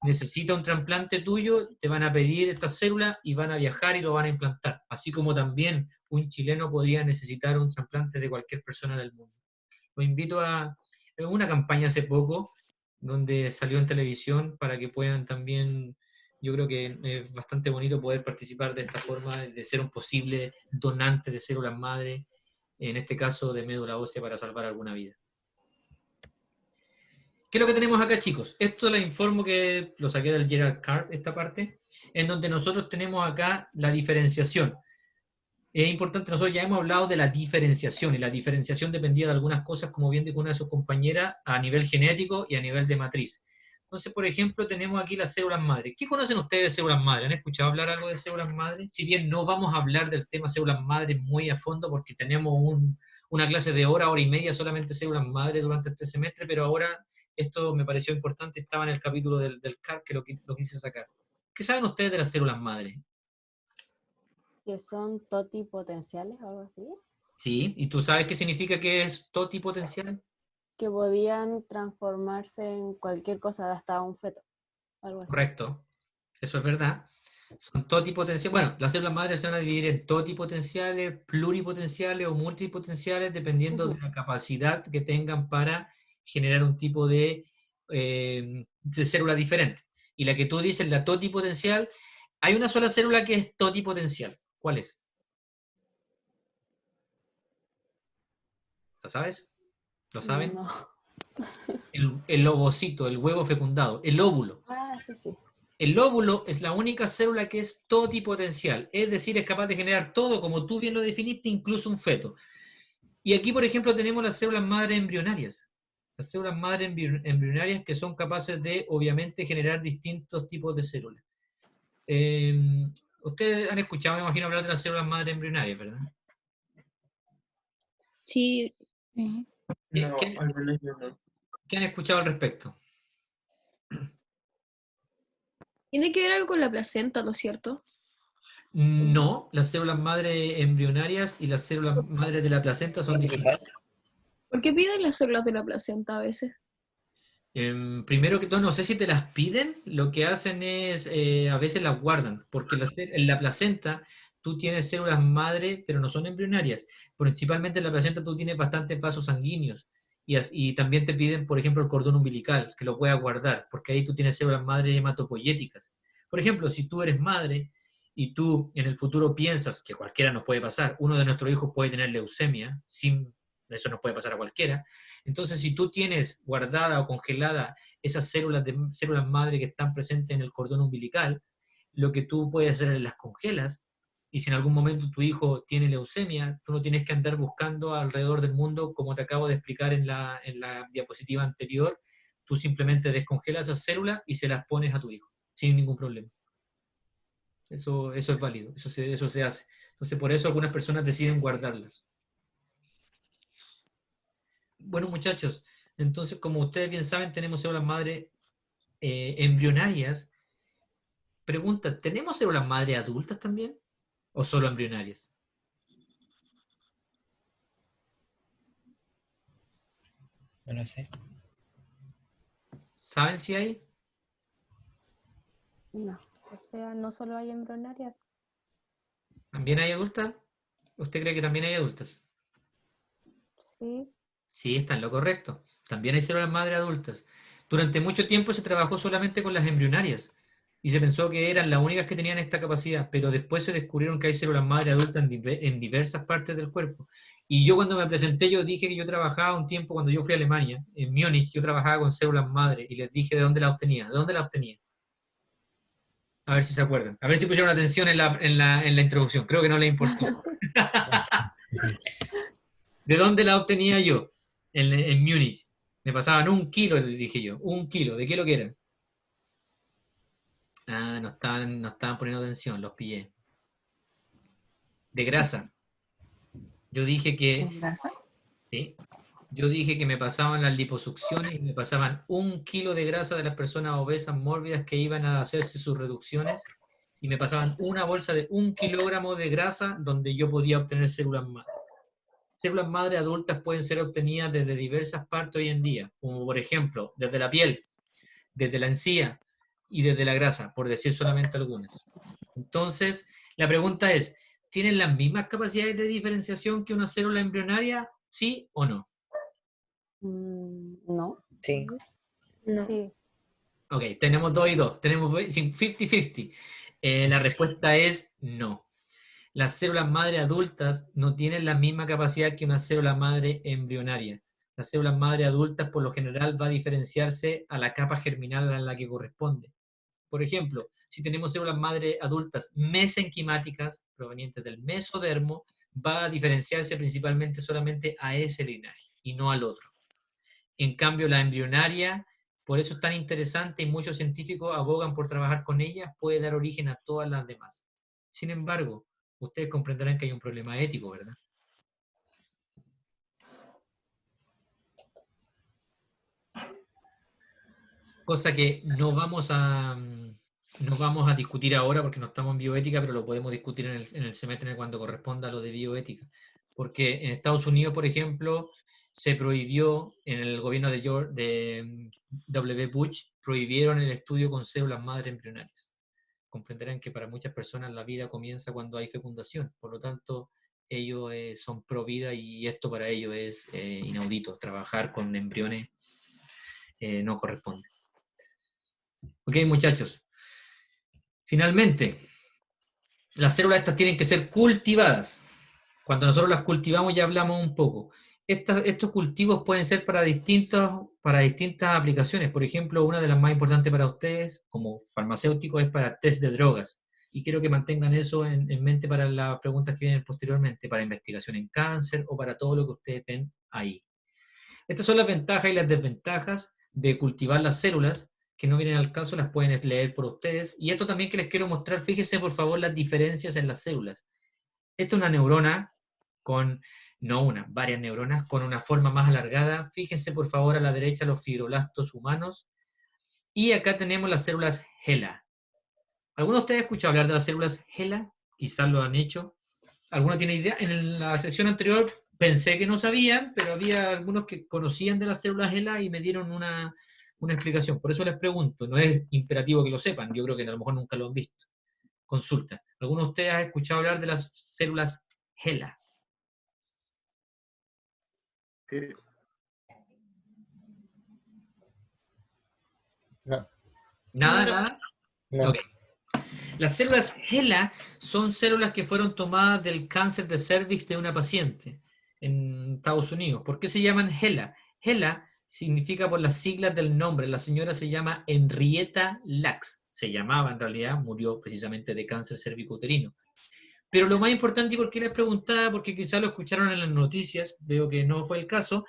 Speaker 1: necesita un trasplante tuyo, te van a pedir esta célula y van a viajar y lo van a implantar. Así como también un chileno podría necesitar un trasplante de cualquier persona del mundo. Los invito a una campaña hace poco, donde salió en televisión para que puedan también, yo creo que es bastante bonito poder participar de esta forma, de ser un posible donante de células madre, en este caso de médula ósea, para salvar alguna vida. ¿Qué es lo que tenemos acá, chicos? Esto les informo que lo saqué del Gerald Carp, esta parte, en donde nosotros tenemos acá la diferenciación. Es importante, nosotros ya hemos hablado de la diferenciación, y la diferenciación dependía de algunas cosas, como bien dijo una de sus compañeras, a nivel genético y a nivel de matriz. Entonces, por ejemplo, tenemos aquí las células madre. ¿Qué conocen ustedes de células madre? ¿Han escuchado hablar algo de células madre? Si bien no vamos a hablar del tema células madre muy a fondo, porque tenemos una clase de hora y media solamente células madre durante este semestre, pero ahora esto me pareció importante, estaba en el capítulo del CAR que lo quise sacar. ¿Qué saben ustedes de las células madre?
Speaker 18: Que son totipotenciales o algo así.
Speaker 1: Sí, ¿y tú sabes qué significa que es totipotencial?
Speaker 18: Que podían transformarse en cualquier cosa, hasta un feto. Algo así.
Speaker 1: Correcto, eso es verdad. Son totipotenciales. Bueno, las células madres se van a dividir en totipotenciales, pluripotenciales o multipotenciales, dependiendo de la capacidad que tengan para generar un tipo de célula diferente. Y la que tú dices, la totipotencial, hay una sola célula que es totipotencial. ¿Cuál es? ¿Lo sabes? ¿Lo saben?
Speaker 18: No.
Speaker 1: El ovocito, el huevo fecundado, el óvulo.
Speaker 18: Ah, sí, sí.
Speaker 1: El óvulo es la única célula que es totipotencial, es decir, es capaz de generar todo, como tú bien lo definiste, incluso un feto. Y aquí, por ejemplo, tenemos las células madre embrionarias. Las células madre embrionarias que son capaces de, obviamente, generar distintos tipos de células. Ustedes han escuchado, me imagino, hablar de las células madre embrionarias, ¿verdad?
Speaker 2: Sí.
Speaker 6: No, al menos yo no.
Speaker 1: ¿Qué han escuchado al respecto?
Speaker 2: Tiene que ver algo con la placenta, ¿no es cierto?
Speaker 1: No, las células madre embrionarias y las células madre de la placenta son distintas.
Speaker 2: ¿Por qué piden las células de la placenta a veces?
Speaker 1: Primero que todo, no sé si te las piden, lo que hacen es, a veces las guardan, porque en la placenta tú tienes células madre, pero no son embrionarias. Principalmente en la placenta tú tienes bastantes vasos sanguíneos, y también te piden, por ejemplo, el cordón umbilical, que lo puedas guardar, porque ahí tú tienes células madre hematopoyéticas. Por ejemplo, si tú eres madre y tú en el futuro piensas, que cualquiera nos puede pasar, uno de nuestros hijos puede tener leucemia, eso nos puede pasar a cualquiera. Entonces, si tú tienes guardada o congelada esas células madre que están presentes en el cordón umbilical, lo que tú puedes hacer es las congelas, y si en algún momento tu hijo tiene leucemia, tú no tienes que andar buscando alrededor del mundo, como te acabo de explicar en la diapositiva anterior, tú simplemente descongelas esas células y se las pones a tu hijo, sin ningún problema. Eso es válido, eso se hace. Entonces, por eso algunas personas deciden guardarlas. Bueno, muchachos, entonces, como ustedes bien saben, tenemos células madre embrionarias. Pregunta, ¿tenemos células madre adultas también? ¿O solo embrionarias?
Speaker 10: No lo sé.
Speaker 1: ¿Saben si hay?
Speaker 18: No, o sea, no solo hay embrionarias.
Speaker 1: ¿También hay adultas? ¿Usted cree que también hay adultas?
Speaker 18: Sí.
Speaker 1: Sí, está en lo correcto. También hay células madre adultas. Durante mucho tiempo se trabajó solamente con las embrionarias y se pensó que eran las únicas que tenían esta capacidad, pero después se descubrieron que hay células madre adultas en diversas partes del cuerpo. Y yo cuando me presenté, yo dije que yo trabajaba un tiempo, cuando yo fui a Alemania, en Múnich, yo trabajaba con células madre y les dije de dónde las obtenía. ¿De dónde las obtenía? A ver si se acuerdan. A ver si pusieron atención en la introducción. Creo que no les importó. ¿De dónde la obtenía yo? En Múnich. Me pasaban 1 kilo, les dije yo. 1 kilo. ¿De qué lo que era? Ah, no estaban poniendo atención, los pillé. De grasa. Yo dije que...
Speaker 12: ¿En grasa?
Speaker 1: Sí. Yo dije que me pasaban las liposucciones y me pasaban 1 kilo de grasa de las personas obesas mórbidas que iban a hacerse sus reducciones y me pasaban una bolsa de 1 kilogramo de grasa donde yo podía obtener células madre. Células madre adultas pueden ser obtenidas desde diversas partes hoy en día, como por ejemplo, desde la piel, desde la encía y desde la grasa, por decir solamente algunas. Entonces, la pregunta es, ¿tienen las mismas capacidades de diferenciación que una célula embrionaria? ¿Sí o no?
Speaker 18: No.
Speaker 10: Sí.
Speaker 18: No. Sí.
Speaker 1: Ok, tenemos 2 y 2, tenemos 50-50. La respuesta es no. Las células madre adultas no tienen la misma capacidad que una célula madre embrionaria. Las células madre adultas por lo general va a diferenciarse a la capa germinal a la que corresponde. Por ejemplo, si tenemos células madre adultas mesenquimáticas provenientes del mesodermo, va a diferenciarse principalmente solamente a ese linaje y no al otro. En cambio, la embrionaria, por eso es tan interesante y muchos científicos abogan por trabajar con ella, puede dar origen a todas las demás. Sin embargo, ustedes comprenderán que hay un problema ético, ¿verdad? Cosa que no vamos a discutir ahora porque no estamos en bioética, pero lo podemos discutir en el semestre cuando corresponda a lo de bioética. Porque en Estados Unidos, por ejemplo, se prohibió, en el gobierno de W. Bush, prohibieron el estudio con células madre embrionarias. Comprenderán que para muchas personas la vida comienza cuando hay fecundación, por lo tanto, ellos son pro vida y esto para ellos es inaudito. Trabajar con embriones no corresponde. Ok, muchachos. Finalmente, las células estas tienen que ser cultivadas. Cuando nosotros las cultivamos ya hablamos un poco. Estos cultivos pueden ser para distintas aplicaciones. Por ejemplo, una de las más importantes para ustedes, como farmacéuticos, es para test de drogas. Y quiero que mantengan eso en mente para las preguntas que vienen posteriormente, para investigación en cáncer o para todo lo que ustedes ven ahí. Estas son las ventajas y las desventajas de cultivar las células, que no vienen al caso, las pueden leer por ustedes. Y esto también que les quiero mostrar, fíjense por favor las diferencias en las células. Esta es una neurona varias neuronas con una forma más alargada. Fíjense por favor a la derecha los fibroblastos humanos. Y acá tenemos las células HeLa. ¿Alguno de ustedes ha escuchado hablar de las células HeLa? Quizás lo han hecho. ¿Alguno tiene idea? En la sección anterior pensé que no sabían, pero había algunos que conocían de las células HeLa y me dieron una explicación. Por eso les pregunto, no es imperativo que lo sepan, yo creo que a lo mejor nunca lo han visto. Consulta. ¿Alguno de ustedes ha escuchado hablar de las células HeLa?
Speaker 5: Sí.
Speaker 10: No.
Speaker 1: ¿Nada?
Speaker 10: No.
Speaker 1: Ok. Las células HeLa son células que fueron tomadas del cáncer de cervix de una paciente en Estados Unidos. ¿Por qué se llaman HeLa? HeLa significa por las siglas del nombre. La señora se llama Henrietta Lacks. Se llamaba en realidad, murió precisamente de cáncer cervicouterino. Pero lo más importante, y por qué les preguntaba, porque quizás lo escucharon en las noticias, veo que no fue el caso,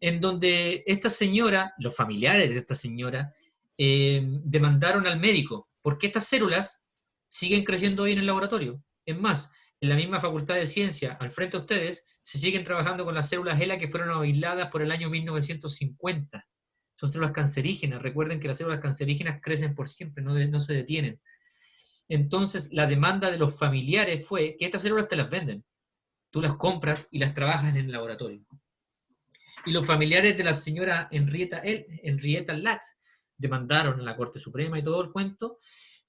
Speaker 1: en donde esta señora, los familiares de esta señora, demandaron al médico, porque estas células siguen creciendo hoy en el laboratorio. Es más, en la misma Facultad de Ciencia, al frente de ustedes, se siguen trabajando con las células HeLa que fueron aisladas por el año 1950. Son células cancerígenas. Recuerden que las células cancerígenas crecen por siempre, no se detienen. Entonces, la demanda de los familiares fue que estas células te las venden. Tú las compras y las trabajas en el laboratorio. Y los familiares de la señora Henrietta Lacks demandaron a la Corte Suprema y todo el cuento,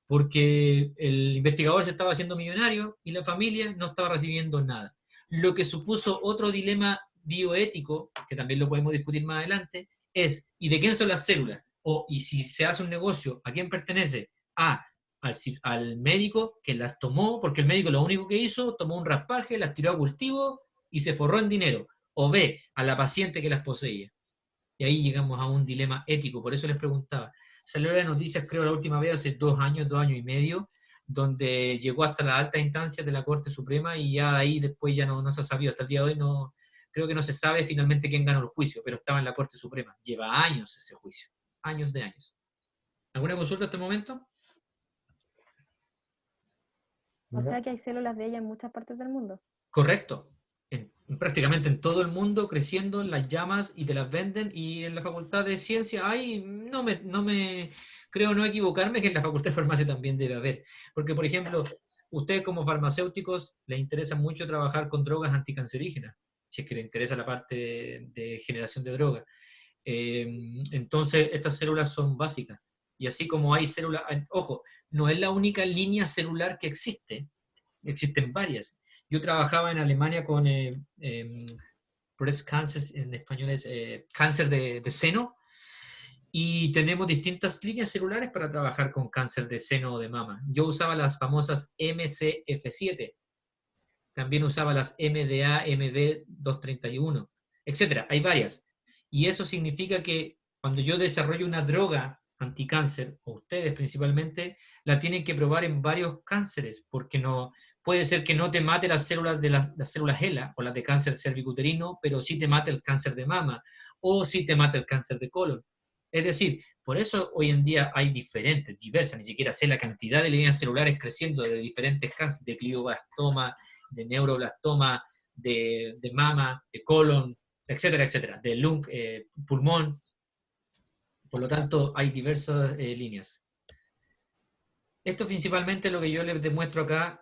Speaker 1: porque el investigador se estaba haciendo millonario y la familia no estaba recibiendo nada. Lo que supuso otro dilema bioético, que también lo podemos discutir más adelante, es, ¿y de quién son las células? Y si se hace un negocio, ¿a quién pertenece? Al médico que las tomó, porque el médico lo único que hizo, tomó un raspaje, las tiró a cultivo y se forró en dinero. O B, a la paciente que las poseía. Y ahí llegamos a un dilema ético, por eso les preguntaba. Salió las noticias, creo, la última vez hace 2 años y medio, donde llegó hasta las altas instancias de la Corte Suprema y ya ahí después ya no se ha sabido. Hasta el día de hoy creo que no se sabe finalmente quién ganó el juicio, pero estaba en la Corte Suprema. Lleva años ese juicio, años de años. ¿Alguna consulta hasta el momento?
Speaker 16: O sea que hay células de ella en muchas partes del mundo.
Speaker 1: Correcto. Prácticamente en todo el mundo, creciendo, las llamas y te las venden, y en la Facultad de Ciencia hay, creo no equivocarme, que en la Facultad de Farmacia también debe haber. Porque, por ejemplo, ustedes como farmacéuticos les interesa mucho trabajar con drogas anticancerígenas, si es que les interesa la parte de generación de drogas. Entonces, estas células son básicas. Y así como hay células, ojo, no es la única línea celular que existe, existen varias. Yo trabajaba en Alemania con breast cancer, en español es cáncer de seno, y tenemos distintas líneas celulares para trabajar con cáncer de seno o de mama. Yo usaba las famosas MCF7, también usaba las MDA, MB231, etc. Hay varias. Y eso significa que cuando yo desarrollo una droga anticáncer, o ustedes principalmente, la tienen que probar en varios cánceres, porque no puede ser que no te mate las células de las células HeLa o las de cáncer cervicuterino, pero sí te mate el cáncer de mama, o sí te mate el cáncer de colon. Es decir, por eso hoy en día hay diversas, ni siquiera sé la cantidad de líneas celulares creciendo de diferentes cánceres, de glioblastoma, de neuroblastoma, de mama, de colon, etcétera, etcétera, de lung, pulmón. Por lo tanto, hay diversas líneas. Esto principalmente lo que yo les demuestro acá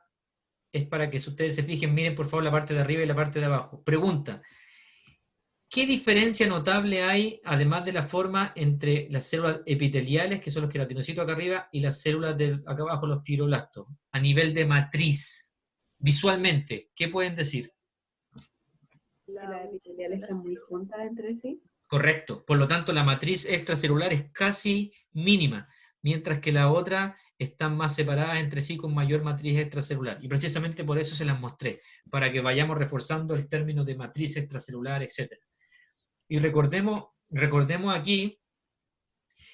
Speaker 1: es para que si ustedes se fijen, miren por favor la parte de arriba y la parte de abajo. Pregunta, ¿qué diferencia notable hay, además de la forma, entre las células epiteliales, que son los queratinocitos acá arriba, y las células de acá abajo, los fibroblastos, a nivel de matriz? Visualmente, ¿qué pueden decir?
Speaker 4: Las epiteliales están muy juntas entre sí.
Speaker 1: Correcto. Por lo tanto, la matriz extracelular es casi mínima, mientras que la otra están más separadas entre sí con mayor matriz extracelular. Y precisamente por eso se las mostré, para que vayamos reforzando el término de matriz extracelular, etc. Y recordemos aquí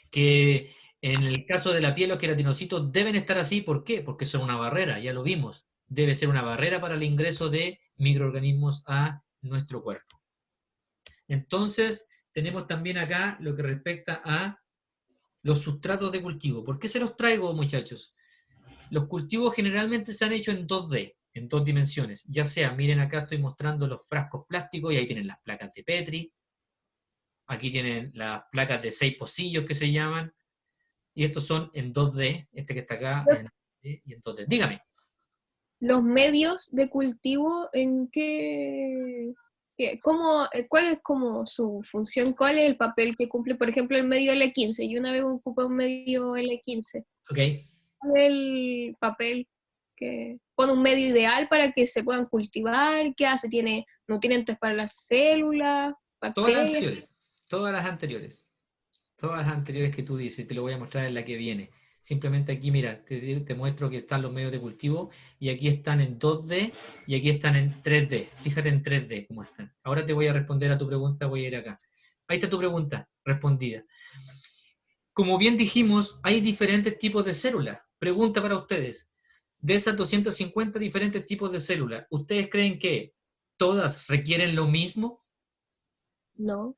Speaker 1: que en el caso de la piel los queratinocitos deben estar así. ¿Por qué? Porque son una barrera, ya lo vimos. Debe ser una barrera para el ingreso de microorganismos a nuestro cuerpo. Entonces, tenemos también acá lo que respecta a los sustratos de cultivo. ¿Por qué se los traigo, muchachos? Los cultivos generalmente se han hecho en 2D, en 2 dimensiones. Ya sea, miren acá estoy mostrando los frascos plásticos y ahí tienen las placas de Petri. Aquí tienen las placas de 6 pocillos que se llaman. Y estos son en 2D, este que está acá en 2D y en 2D. Dígame.
Speaker 2: Los medios de cultivo, ¿en qué? ¿Cuál es como su función? ¿Cuál es el papel que cumple, por ejemplo, el medio L15? Yo una vez ocupé un medio L15.
Speaker 1: Ok.
Speaker 2: ¿Cuál es el papel que pone un medio ideal para que se puedan cultivar? ¿Qué hace? ¿Tiene nutrientes para las células?
Speaker 1: Todas las anteriores. Todas las anteriores. Todas las anteriores que tú dices. Te lo voy a mostrar en la que viene. Simplemente aquí, mira, te muestro que están los medios de cultivo y aquí están en 2D y aquí están en 3D. Fíjate en 3D cómo están. Ahora te voy a responder a tu pregunta, voy a ir acá. Ahí está tu pregunta, respondida. Como bien dijimos, hay diferentes tipos de células. Pregunta para ustedes. De esas 250 diferentes tipos de células, ¿ustedes creen que todas requieren lo mismo?
Speaker 2: No.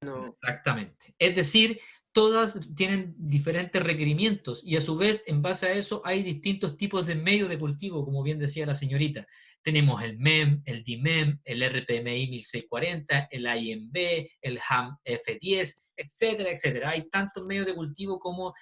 Speaker 6: No.
Speaker 1: Exactamente. Es decir, todas tienen diferentes requerimientos y a su vez, en base a eso, hay distintos tipos de medios de cultivo, como bien decía la señorita. Tenemos el MEM, el DIMEM, el RPMI 1640, el IMB, el HAM F10, etcétera, etcétera. Hay tantos medios de cultivo como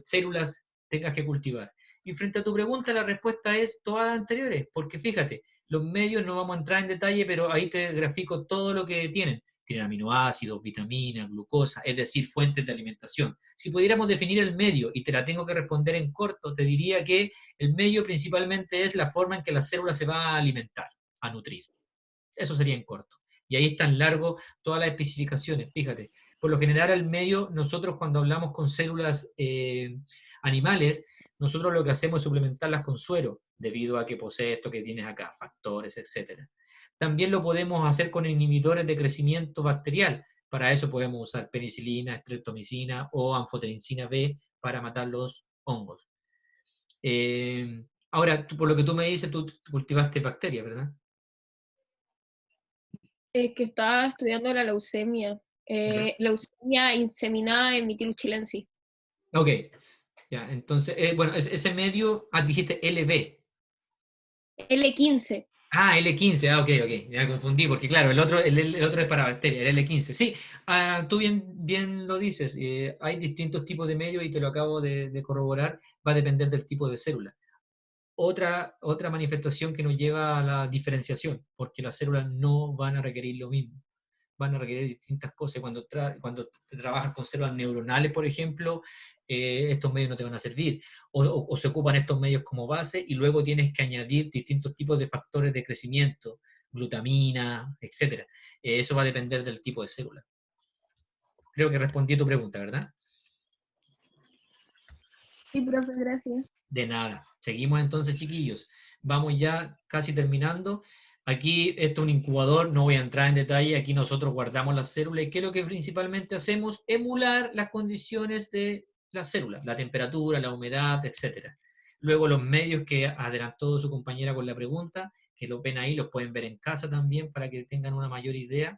Speaker 1: células tengas que cultivar. Y frente a tu pregunta, la respuesta es todas las anteriores, porque fíjate, los medios no vamos a entrar en detalle, pero ahí te grafico todo lo que tienen. tienen aminoácidos, vitaminas, glucosa, es decir, fuentes de alimentación. Si pudiéramos definir el medio, y te la tengo que responder en corto, te diría que el medio principalmente es la forma en que la célula se va a alimentar, a nutrir. Eso sería en corto. Y ahí están largo todas las especificaciones, fíjate. Por lo general, el medio, nosotros cuando hablamos con células animales, nosotros lo que hacemos es suplementarlas con suero, debido a que posee esto que tienes acá, factores, etc. También lo podemos hacer con inhibidores de crecimiento bacterial. Para eso podemos usar penicilina, streptomicina o anfotericina B para matar los hongos. Ahora, por lo que tú me dices, tú cultivaste bacterias, ¿verdad?
Speaker 2: Que estaba estudiando la leucemia. Leucemia inseminada en Mytilus chilensis.
Speaker 1: Ok, ya, entonces, bueno, ese medio, dijiste LB.
Speaker 2: L15.
Speaker 1: Ah, L15, ok, ya me confundí, porque claro, el otro es para bacterias, el L15. Sí, tú bien lo dices, hay distintos tipos de medios y te lo acabo de corroborar, va a depender del tipo de célula. Otra manifestación que nos lleva a la diferenciación, porque las células no van a requerir lo mismo, van a requerir distintas cosas. Cuando trabajas con células neuronales, por ejemplo, estos medios no te van a servir, o se ocupan estos medios como base y luego tienes que añadir distintos tipos de factores de crecimiento, glutamina, etc. Eso va a depender del tipo de célula. Creo que respondí a tu pregunta, ¿verdad?
Speaker 2: Sí, profe, gracias.
Speaker 1: De nada. Seguimos entonces, chiquillos. Vamos ya casi terminando. Aquí, esto es un incubador, no voy a entrar en detalle, aquí nosotros guardamos las células, y ¿qué es lo que principalmente hacemos? Emular las condiciones de las células, la temperatura, la humedad, etc. Luego los medios que adelantó su compañera con la pregunta, que los ven ahí, los pueden ver en casa también para que tengan una mayor idea.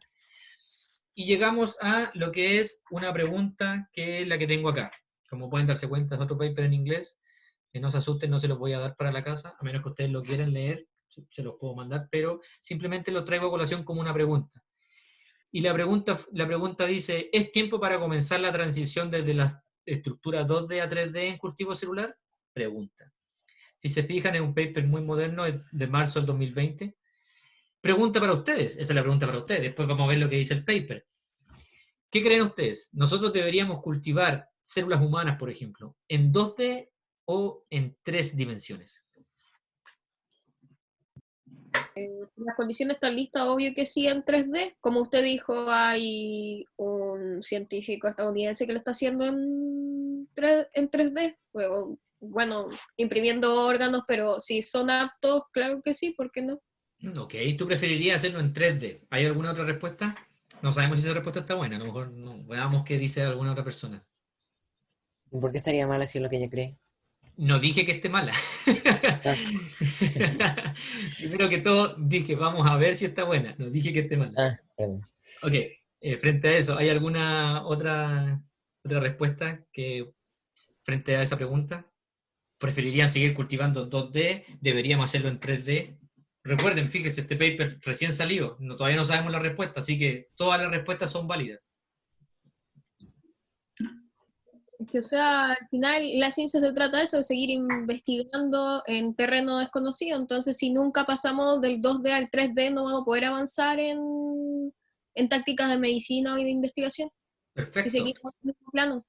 Speaker 1: Y llegamos a lo que es una pregunta que es la que tengo acá. Como pueden darse cuenta, es otro paper en inglés. Que no se asusten, no se los voy a dar para la casa, a menos que ustedes lo quieran leer, se los puedo mandar, pero simplemente lo traigo a colación como una pregunta. Y la pregunta dice, ¿es tiempo para comenzar la transición desde la estructura 2D a 3D en cultivo celular? Pregunta. Si se fijan, es un paper muy moderno, de marzo del 2020. Pregunta para ustedes, esa es la pregunta para ustedes, después vamos a ver lo que dice el paper. ¿Qué creen ustedes? ¿Nosotros deberíamos cultivar células humanas, por ejemplo, en 2D o en 3 dimensiones?
Speaker 2: Las condiciones están listas, obvio que sí, en 3D. Como usted dijo, hay un científico estadounidense que lo está haciendo en 3D. Bueno, imprimiendo órganos, pero si son aptos, claro que sí, ¿por qué no?
Speaker 1: Ok, ¿tú preferirías hacerlo en 3D? ¿Hay alguna otra respuesta? No sabemos si esa respuesta está buena, a lo mejor no. Veamos qué dice alguna otra persona.
Speaker 10: ¿Por qué estaría mal así lo que ella cree?
Speaker 1: No dije que esté mala. Primero que todo, dije, vamos a ver si está buena. No dije que esté mala. Ok, frente a eso, ¿hay alguna otra respuesta que frente a esa pregunta? ¿Preferirían seguir cultivando en 2D? ¿Deberíamos hacerlo en 3D? Recuerden, fíjense, este paper recién salió, todavía no sabemos la respuesta, así que todas las respuestas son válidas.
Speaker 2: Que, o sea, al final la ciencia se trata de eso, de seguir investigando en terreno desconocido. Entonces, si nunca pasamos del 2D al 3D, no vamos a poder avanzar en tácticas de medicina y de investigación.
Speaker 1: Perfecto.
Speaker 2: Y seguimos en el mismo plano.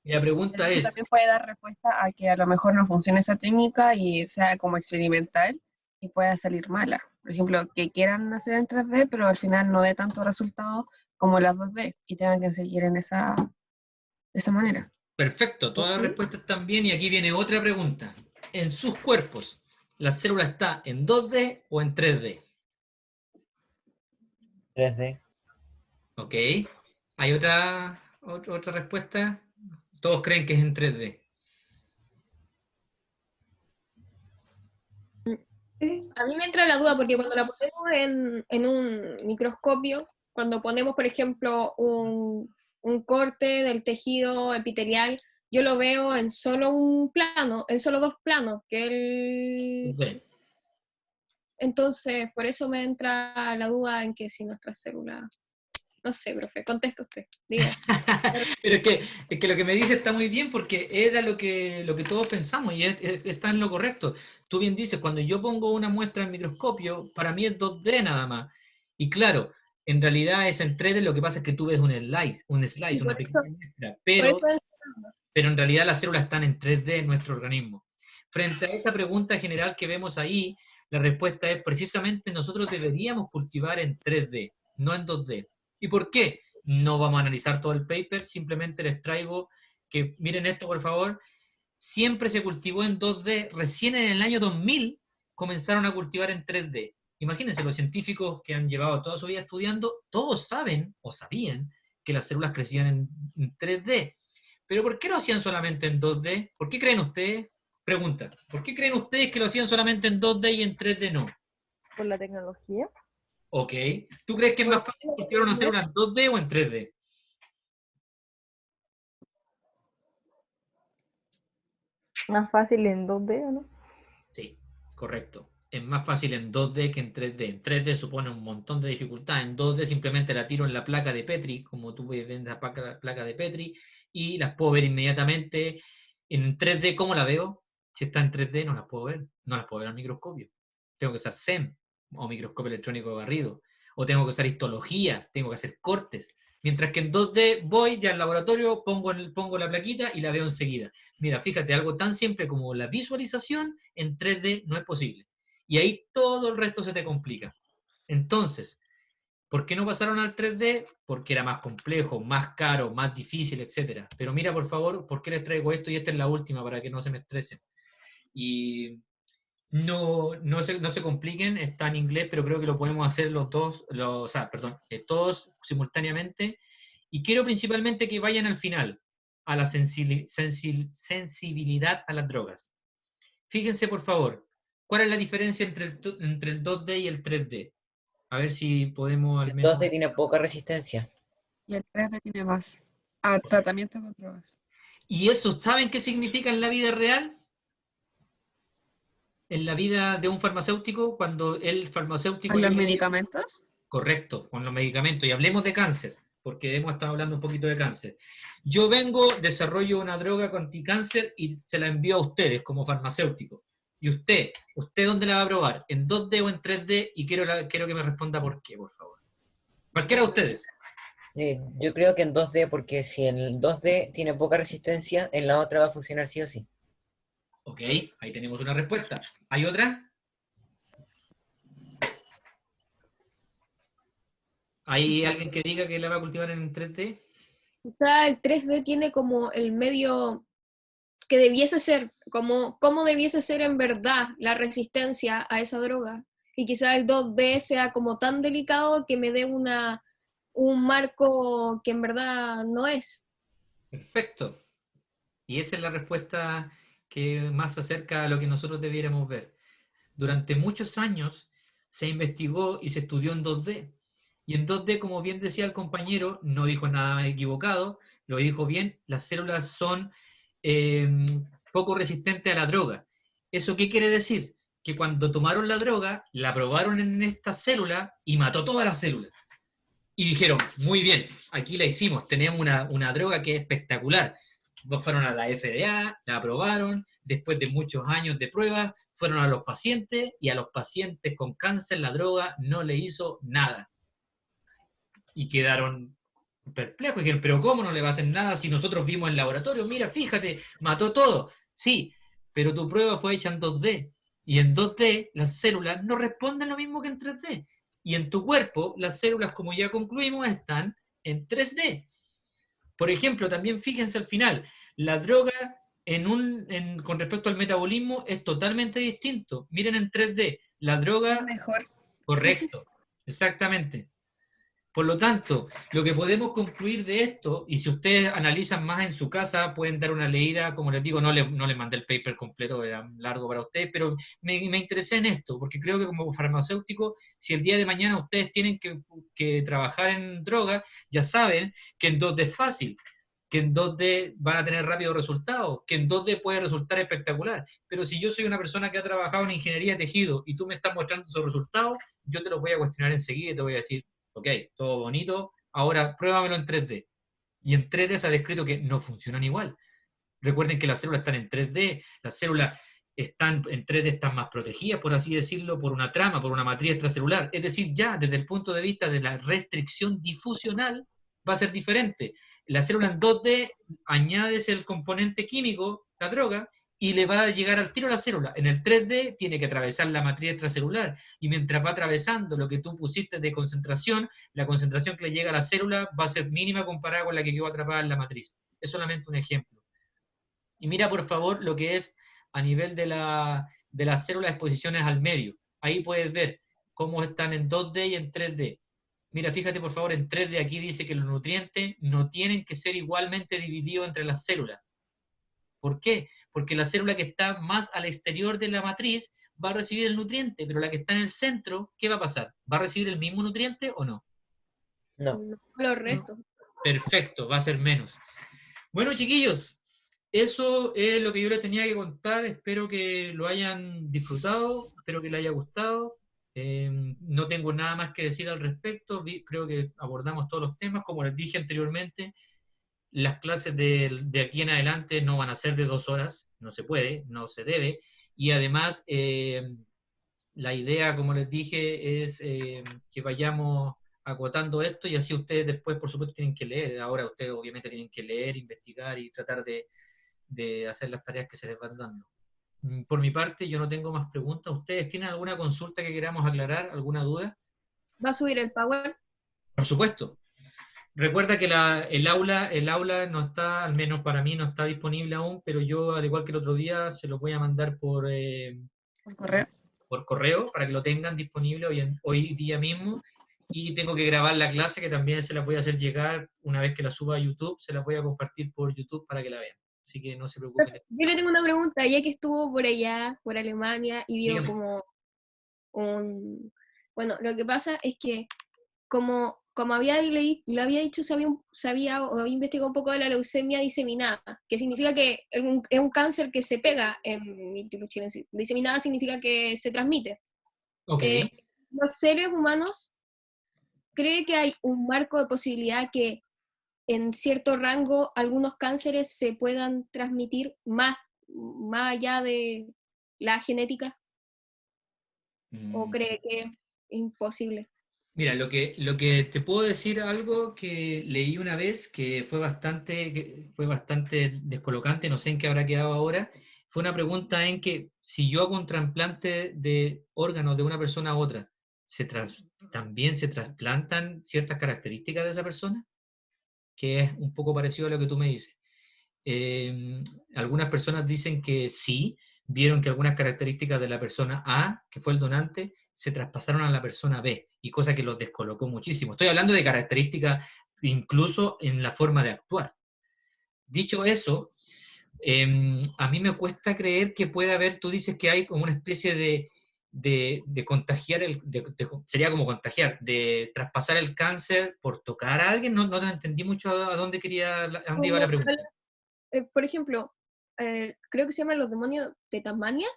Speaker 1: Y la pregunta es...
Speaker 14: También puede dar respuesta a que a lo mejor no funcione esa técnica y sea como experimental y pueda salir mala. Por ejemplo, que quieran hacer en 3D, pero al final no dé tanto resultado como las 2D y tengan que seguir en de esa manera.
Speaker 1: Perfecto, todas las respuestas están bien y aquí viene otra pregunta. En sus cuerpos, ¿la célula está en 2D o en 3D?
Speaker 10: 3D.
Speaker 1: Ok. ¿Hay otra respuesta? Todos creen que es en 3D.
Speaker 2: A mí me entra la duda porque cuando la ponemos en un microscopio, cuando ponemos, por ejemplo, un corte del tejido epitelial, yo lo veo en solo un plano, en solo 2 planos,
Speaker 1: Okay.
Speaker 2: Entonces, por eso me entra la duda en que si nuestra célula... No sé, profe, contesta usted, diga.
Speaker 1: Pero es que lo que me dice está muy bien porque era lo que todos pensamos y está en lo correcto. Tú bien dices, cuando yo pongo una muestra en microscopio, para mí es 2D nada más. Y claro, En realidad es en 3D, lo que pasa es que tú ves un slice,
Speaker 2: Y
Speaker 1: una
Speaker 2: por
Speaker 1: pequeña
Speaker 2: eso,
Speaker 1: muestra,
Speaker 2: por
Speaker 1: pero
Speaker 2: eso
Speaker 1: en realidad las células están en 3D en nuestro organismo. Frente a esa pregunta general que vemos ahí, la respuesta es precisamente nosotros deberíamos cultivar en 3D, no en 2D. ¿Y por qué? No vamos a analizar todo el paper, simplemente les traigo que, miren esto por favor, siempre se cultivó en 2D, recién en el año 2000 comenzaron a cultivar en 3D. Imagínense, los científicos que han llevado toda su vida estudiando, todos saben o sabían que las células crecían en 3D. Pero ¿por qué lo hacían solamente en 2D? ¿Por qué creen ustedes? Pregunta, ¿por qué creen ustedes que lo hacían solamente en 2D y en 3D no?
Speaker 16: Por la tecnología.
Speaker 1: Ok. ¿Tú crees que es más fácil cultivar una célula en 2D o en 3D?
Speaker 16: Más fácil en 2D, ¿o no?
Speaker 1: Sí, correcto. Es más fácil en 2D que en 3D. En 3D supone un montón de dificultad. En 2D simplemente la tiro en la placa de Petri, como tú ves en la placa de Petri, y las puedo ver inmediatamente. En 3D, ¿cómo la veo? Si está en 3D, no las puedo ver. No las puedo ver al microscopio. Tengo que usar SEM, o microscopio electrónico de barrido. O tengo que usar histología, tengo que hacer cortes. Mientras que en 2D voy ya al laboratorio, pongo la plaquita y la veo enseguida. Mira, fíjate, algo tan simple como la visualización en 3D no es posible. Y ahí todo el resto se te complica. Entonces, ¿por qué no pasaron al 3D? Porque era más complejo, más caro, más difícil, etc. Pero mira, por favor, ¿por qué les traigo esto? Y esta es la última para que no se me estresen. Y no se compliquen, está en inglés, pero creo que lo podemos hacer todos simultáneamente. Y quiero principalmente que vayan al final, a la sensibilidad a las drogas. Fíjense, por favor, ¿cuál es la diferencia entre el 2D y el 3D? A ver si podemos al
Speaker 10: El
Speaker 1: menos...
Speaker 10: 2D tiene poca resistencia.
Speaker 14: Y el 3D tiene más. Ah, tratamiento con drogas.
Speaker 1: ¿Y eso saben qué significa en la vida real? En la vida de un farmacéutico, cuando el farmacéutico...
Speaker 14: ¿Con los medicamentos?
Speaker 1: Correcto, con los medicamentos. Y hablemos de cáncer, porque hemos estado hablando un poquito de cáncer. Yo desarrollo una droga anticáncer y se la envío a ustedes como farmacéutico. Y ¿usted dónde la va a probar? ¿En 2D o en 3D? Y quiero que me responda por qué, por favor. Cualquiera de ustedes.
Speaker 10: Yo creo que en 2D, porque si en el 2D tiene poca resistencia, en la otra va a funcionar sí o sí.
Speaker 1: Ok, ahí tenemos una respuesta. ¿Hay otra? ¿Hay alguien que diga que la va a cultivar en 3D?
Speaker 2: quizá el 3D tiene como el medio que debiese ser, como cómo debiese ser en verdad la resistencia a esa droga. Y quizá el 2D sea como tan delicado que me dé un marco que en verdad no es.
Speaker 1: Perfecto. Y esa es la respuesta que más se acerca a lo que nosotros debiéramos ver. Durante muchos años se investigó y se estudió en 2D. Y en 2D, como bien decía el compañero, no dijo nada equivocado, lo dijo bien, las células son poco resistentes a la droga. ¿Eso qué quiere decir? Que cuando tomaron la droga, la probaron en esta célula y mató todas las células. Y dijeron, muy bien, aquí la hicimos, tenemos una droga que es espectacular. Fueron a la FDA, la aprobaron, después de muchos años de pruebas, fueron a los pacientes y a los pacientes con cáncer la droga no le hizo nada. Y quedaron perplejos, dijeron, pero ¿cómo no le va a hacer nada si nosotros vimos el laboratorio? Mira, fíjate, mató todo. Sí, pero tu prueba fue hecha en 2D. Y en 2D las células no responden lo mismo que en 3D. Y en tu cuerpo las células, como ya concluimos, están en 3D. Por ejemplo, también fíjense al final, la droga con respecto al metabolismo es totalmente distinto. Miren en 3D, la droga...
Speaker 14: Mejor.
Speaker 1: Correcto, exactamente. Por lo tanto, lo que podemos concluir de esto, y si ustedes analizan más en su casa, pueden dar una leída, como les digo, no les mandé el paper completo, era largo para ustedes, pero me interesé en esto, porque creo que como farmacéutico, si el día de mañana ustedes tienen que trabajar en droga, ya saben que en 2D es fácil, que en 2D van a tener rápidos resultados, que en 2D puede resultar espectacular, pero si yo soy una persona que ha trabajado en ingeniería de tejido y tú me estás mostrando esos resultados, yo te los voy a cuestionar enseguida y te voy a decir, ok, todo bonito, ahora pruébamelo en 3D. Y en 3D se ha descrito que no funcionan igual. Recuerden que las células están en 3D, las células están en 3D, están más protegidas, por así decirlo, por una trama, por una matriz extracelular. Es decir, ya desde el punto de vista de la restricción difusional va a ser diferente. La célula en 2D añades el componente químico, la droga, y le va a llegar al tiro a la célula. En el 3D tiene que atravesar la matriz extracelular, y mientras va atravesando lo que tú pusiste de concentración, la concentración que le llega a la célula va a ser mínima comparada con la que quedó atrapada en la matriz. Es solamente un ejemplo. Y mira, por favor, lo que es a nivel de las células exposiciones al medio. Ahí puedes ver cómo están en 2D y en 3D. Mira, fíjate por favor, en 3D aquí dice que los nutrientes no tienen que ser igualmente divididos entre las células. ¿Por qué? Porque la célula que está más al exterior de la matriz va a recibir el nutriente, pero la que está en el centro, ¿qué va a pasar? ¿Va a recibir el mismo nutriente o no?
Speaker 10: No.
Speaker 2: Los restos.
Speaker 1: Perfecto, va a ser menos. Bueno, chiquillos, eso es lo que yo les tenía que contar. Espero que lo hayan disfrutado, espero que les haya gustado. No tengo nada más que decir al respecto. Creo que abordamos todos los temas. Como les dije anteriormente, las clases de aquí en adelante no van a ser de 2 horas. No se puede, no se debe. Y además, la idea, como les dije, es que vayamos acotando esto, y así ustedes después, por supuesto, tienen que leer. Ahora ustedes obviamente tienen que leer, investigar y tratar de hacer las tareas que se les van dando. Por mi parte, yo no tengo más preguntas. ¿Ustedes tienen alguna consulta que queramos aclarar? ¿Alguna duda?
Speaker 2: ¿Va a subir el Power?
Speaker 1: Por supuesto. Recuerda que el aula no está, al menos para mí, no está disponible aún, pero yo, al igual que el otro día, se los voy a mandar por
Speaker 14: correo.
Speaker 1: Por correo, para que lo tengan disponible hoy día mismo. Y tengo que grabar la clase, que también se la voy a hacer llegar una vez que la suba a YouTube, se la voy a compartir por YouTube para que la vean. Así que no se preocupen.
Speaker 2: Yo le tengo una pregunta, ya que estuvo por allá, por Alemania, y vio
Speaker 1: Dígame.
Speaker 2: como un... Bueno, lo que pasa es que, como había lo había dicho, sabía o investigado un poco de la leucemia diseminada, que significa que es un cáncer que se pega en Chile. Diseminada significa que se transmite.
Speaker 1: Ok.
Speaker 2: Los seres humanos, ¿cree que hay un marco de posibilidad que en cierto rango algunos cánceres se puedan transmitir más allá de la genética? ¿O cree que es imposible?
Speaker 1: Mira, lo que te puedo decir, algo que leí una vez que fue bastante descolocante, no sé en qué habrá quedado ahora, fue una pregunta en que si yo hago un trasplante de órganos de una persona a otra, ¿también se trasplantan ciertas características de esa persona? Que es un poco parecido a lo que tú me dices. Algunas personas dicen que sí, vieron que algunas características de la persona A, que fue el donante, se traspasaron a la persona B, y cosa que los descolocó muchísimo. Estoy hablando de características incluso en la forma de actuar. Dicho eso, a mí me cuesta creer que pueda haber, tú dices que hay como una especie de contagiar, sería como contagiar, de traspasar el cáncer por tocar a alguien. No te entendí mucho a dónde iba la pregunta.
Speaker 2: Por ejemplo, creo que se llaman los demonios de Tasmania.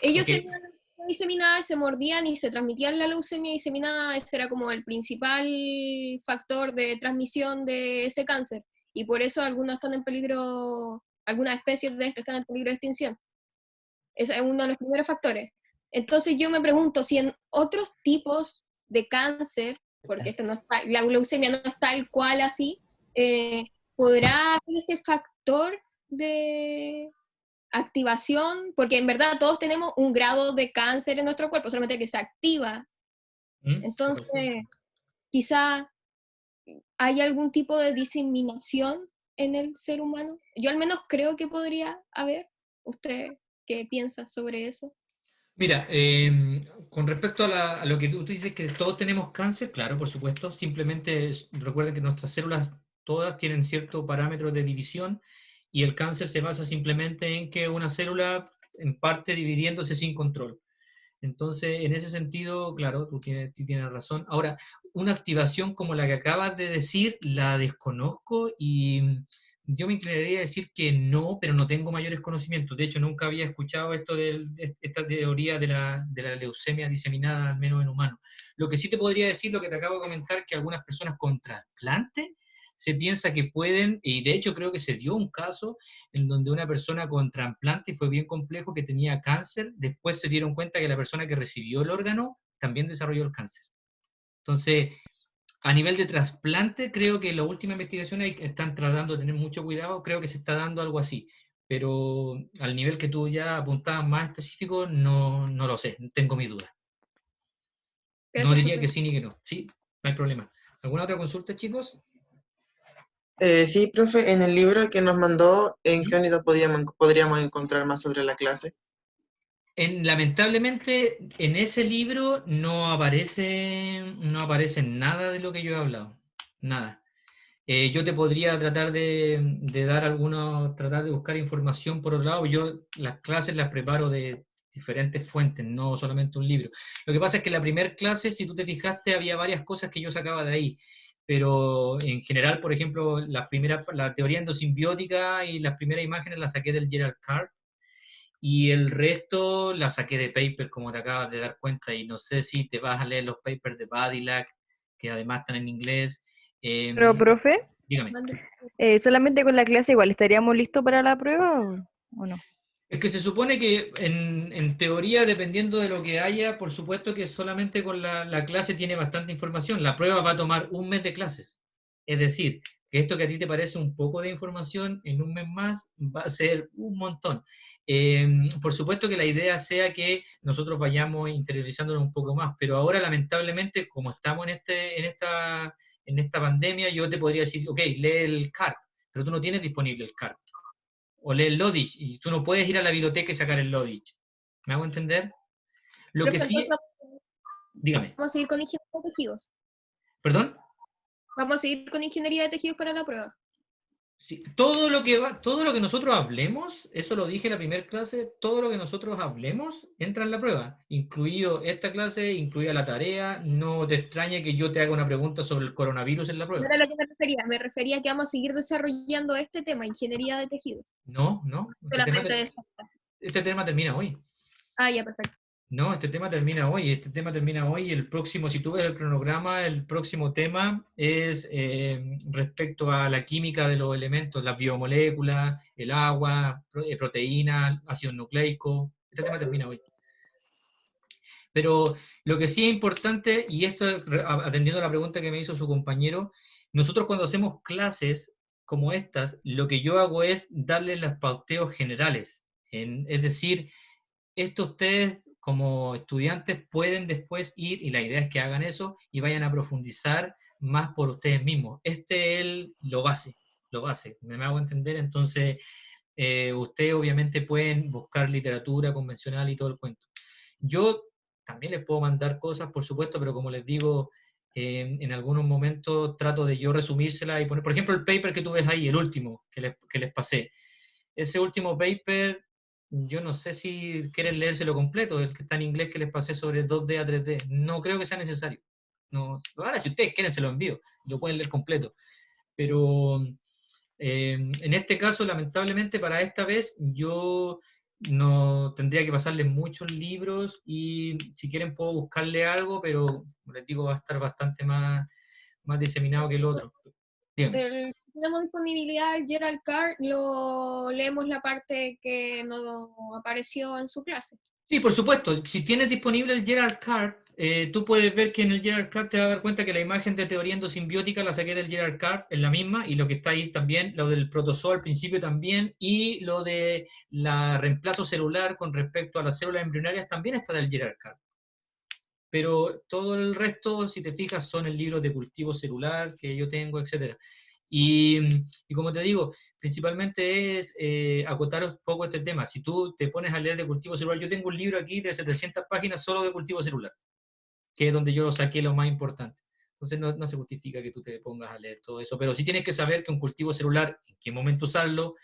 Speaker 2: Ellos
Speaker 1: Okay.
Speaker 2: tenían leucemia diseminada, se mordían y se transmitían la leucemia diseminada. Ese era como el principal factor de transmisión de ese cáncer. Y por eso algunos están en peligro, algunas especies de están en peligro de extinción. Ese es uno de los primeros factores. Entonces yo me pregunto si en otros tipos de cáncer, porque la leucemia no es tal cual así, ¿podrá haber este factor de activación? Porque en verdad todos tenemos un grado de cáncer en nuestro cuerpo, solamente que se activa. Entonces, quizá hay algún tipo de diseminación en el ser humano. Yo al menos creo que podría haber. ¿Usted qué piensa sobre eso?
Speaker 1: Mira, con respecto a lo que tú dices, que todos tenemos cáncer, claro, por supuesto. Simplemente recuerda que nuestras células todas tienen cierto parámetro de división, y el cáncer se basa simplemente en que una célula, en parte, dividiéndose sin control. Entonces, en ese sentido, claro, tú tienes razón. Ahora, una activación como la que acabas de decir, la desconozco, y yo me inclinaría a decir que no, pero no tengo mayores conocimientos. De hecho, nunca había escuchado esta teoría de la leucemia diseminada, al menos en humanos. Lo que sí te podría decir, lo que te acabo de comentar, que algunas personas con trasplante se piensa que pueden, y de hecho creo que se dio un caso en donde una persona con trasplante, y fue bien complejo, que tenía cáncer, después se dieron cuenta que la persona que recibió el órgano también desarrolló el cáncer. Entonces, a nivel de trasplante, creo que las últimas investigaciones están tratando de tener mucho cuidado, creo que se está dando algo así, pero al nivel que tú ya apuntabas más específico, no lo sé, tengo mis dudas. No diría que sí ni que no, sí, no hay problema. ¿Alguna otra consulta, chicos?
Speaker 6: Sí, profe, en el libro que nos mandó, ¿en qué unidad podríamos encontrar más sobre la clase?
Speaker 1: Lamentablemente, en ese libro no aparece nada de lo que yo he hablado, nada. Yo te podría tratar de dar tratar de buscar información por otro lado. Yo las clases las preparo de diferentes fuentes, no solamente un libro. Lo que pasa es que la primera clase, si tú te fijaste, había varias cosas que yo sacaba de ahí, pero en general, por ejemplo, la teoría endosimbiótica y las primeras imágenes las saqué del Gerald Carr, y el resto la saqué de paper, como te acabas de dar cuenta, y no sé si te vas a leer los papers de Badilac, que además están en inglés.
Speaker 16: Pero, profe,
Speaker 1: Dígame.
Speaker 16: ¿solamente con la clase igual estaríamos listos para la prueba o no?
Speaker 1: Es que se supone que en teoría, dependiendo de lo que haya, por supuesto que solamente con la clase tiene bastante información. La prueba va a tomar un mes de clases. Es decir, que esto que a ti te parece un poco de información, en un mes más va a ser un montón. Por supuesto que la idea sea que nosotros vayamos interiorizándonos un poco más, pero ahora lamentablemente, como estamos en esta pandemia, yo te podría decir, ok, lee el CARP, pero tú no tienes disponible el CARP. O lee el Lodich, y tú no puedes ir a la biblioteca y sacar el Lodich. ¿Me hago entender? Lo que sí... Dígame.
Speaker 2: Vamos a seguir con ingeniería de tejidos.
Speaker 1: ¿Perdón?
Speaker 2: Vamos a seguir con ingeniería de tejidos para la prueba.
Speaker 1: Sí, todo lo que nosotros hablemos, eso lo dije en la primera clase, todo lo que nosotros hablemos entra en la prueba, incluido esta clase, incluida la tarea. No te extrañe que yo te haga una pregunta sobre el coronavirus en la prueba.
Speaker 2: No era lo que me refería a que vamos a seguir desarrollando este tema, ingeniería de tejidos.
Speaker 1: No, este tema termina hoy.
Speaker 2: Ah, ya, perfecto.
Speaker 1: No, este tema termina hoy, y el próximo, si tú ves el cronograma, el próximo tema es respecto a la química de los elementos, las biomoléculas, el agua, proteínas, ácidos nucleicos. Este tema termina hoy. Pero lo que sí es importante, y esto atendiendo a la pregunta que me hizo su compañero, nosotros cuando hacemos clases como estas, lo que yo hago es darles los pauteos generales. Es decir, esto ustedes como estudiantes pueden después ir, y la idea es que hagan eso y vayan a profundizar más por ustedes mismos. Este es lo base, ¿me hago entender? Entonces, ustedes obviamente pueden buscar literatura convencional y todo el cuento. Yo también les puedo mandar cosas, por supuesto, pero como les digo, en algunos momentos trato de yo resumírsela y poner, por ejemplo, el paper que tú ves ahí, el último que les pasé. Ese último paper, yo no sé si quieren leérselo completo, el que está en inglés que les pasé sobre 2D a 3D. No creo que sea necesario. No, ahora, si ustedes quieren, se lo envío, lo pueden leer completo. Pero en este caso, lamentablemente, para esta vez, yo no tendría que pasarles muchos libros, y si quieren puedo buscarle algo, pero como les digo, va a estar bastante más diseminado que el otro. Dígame.
Speaker 2: Tenemos disponibilidad el Gerald Carr, lo leemos la parte que no apareció en su clase.
Speaker 1: Sí, por supuesto. Si tienes disponible el Gerald Carr, tú puedes ver que en el Gerald Carr te vas a dar cuenta que la imagen de teoría endosimbiótica la saqué del Gerald Carr, en la misma, y lo que está ahí también, lo del protozoo al principio también, y lo de la reemplazo celular con respecto a las células embrionarias también está del Gerald Carr. Pero todo el resto, si te fijas, son el libro de cultivo celular que yo tengo, etc. Y como te digo, principalmente es acotar un poco este tema. Si tú te pones a leer de cultivo celular, yo tengo un libro aquí de 700 páginas solo de cultivo celular, que es donde yo saqué lo más importante. Entonces no se justifica que tú te pongas a leer todo eso, pero sí tienes que saber que un cultivo celular, en qué momento usarlo,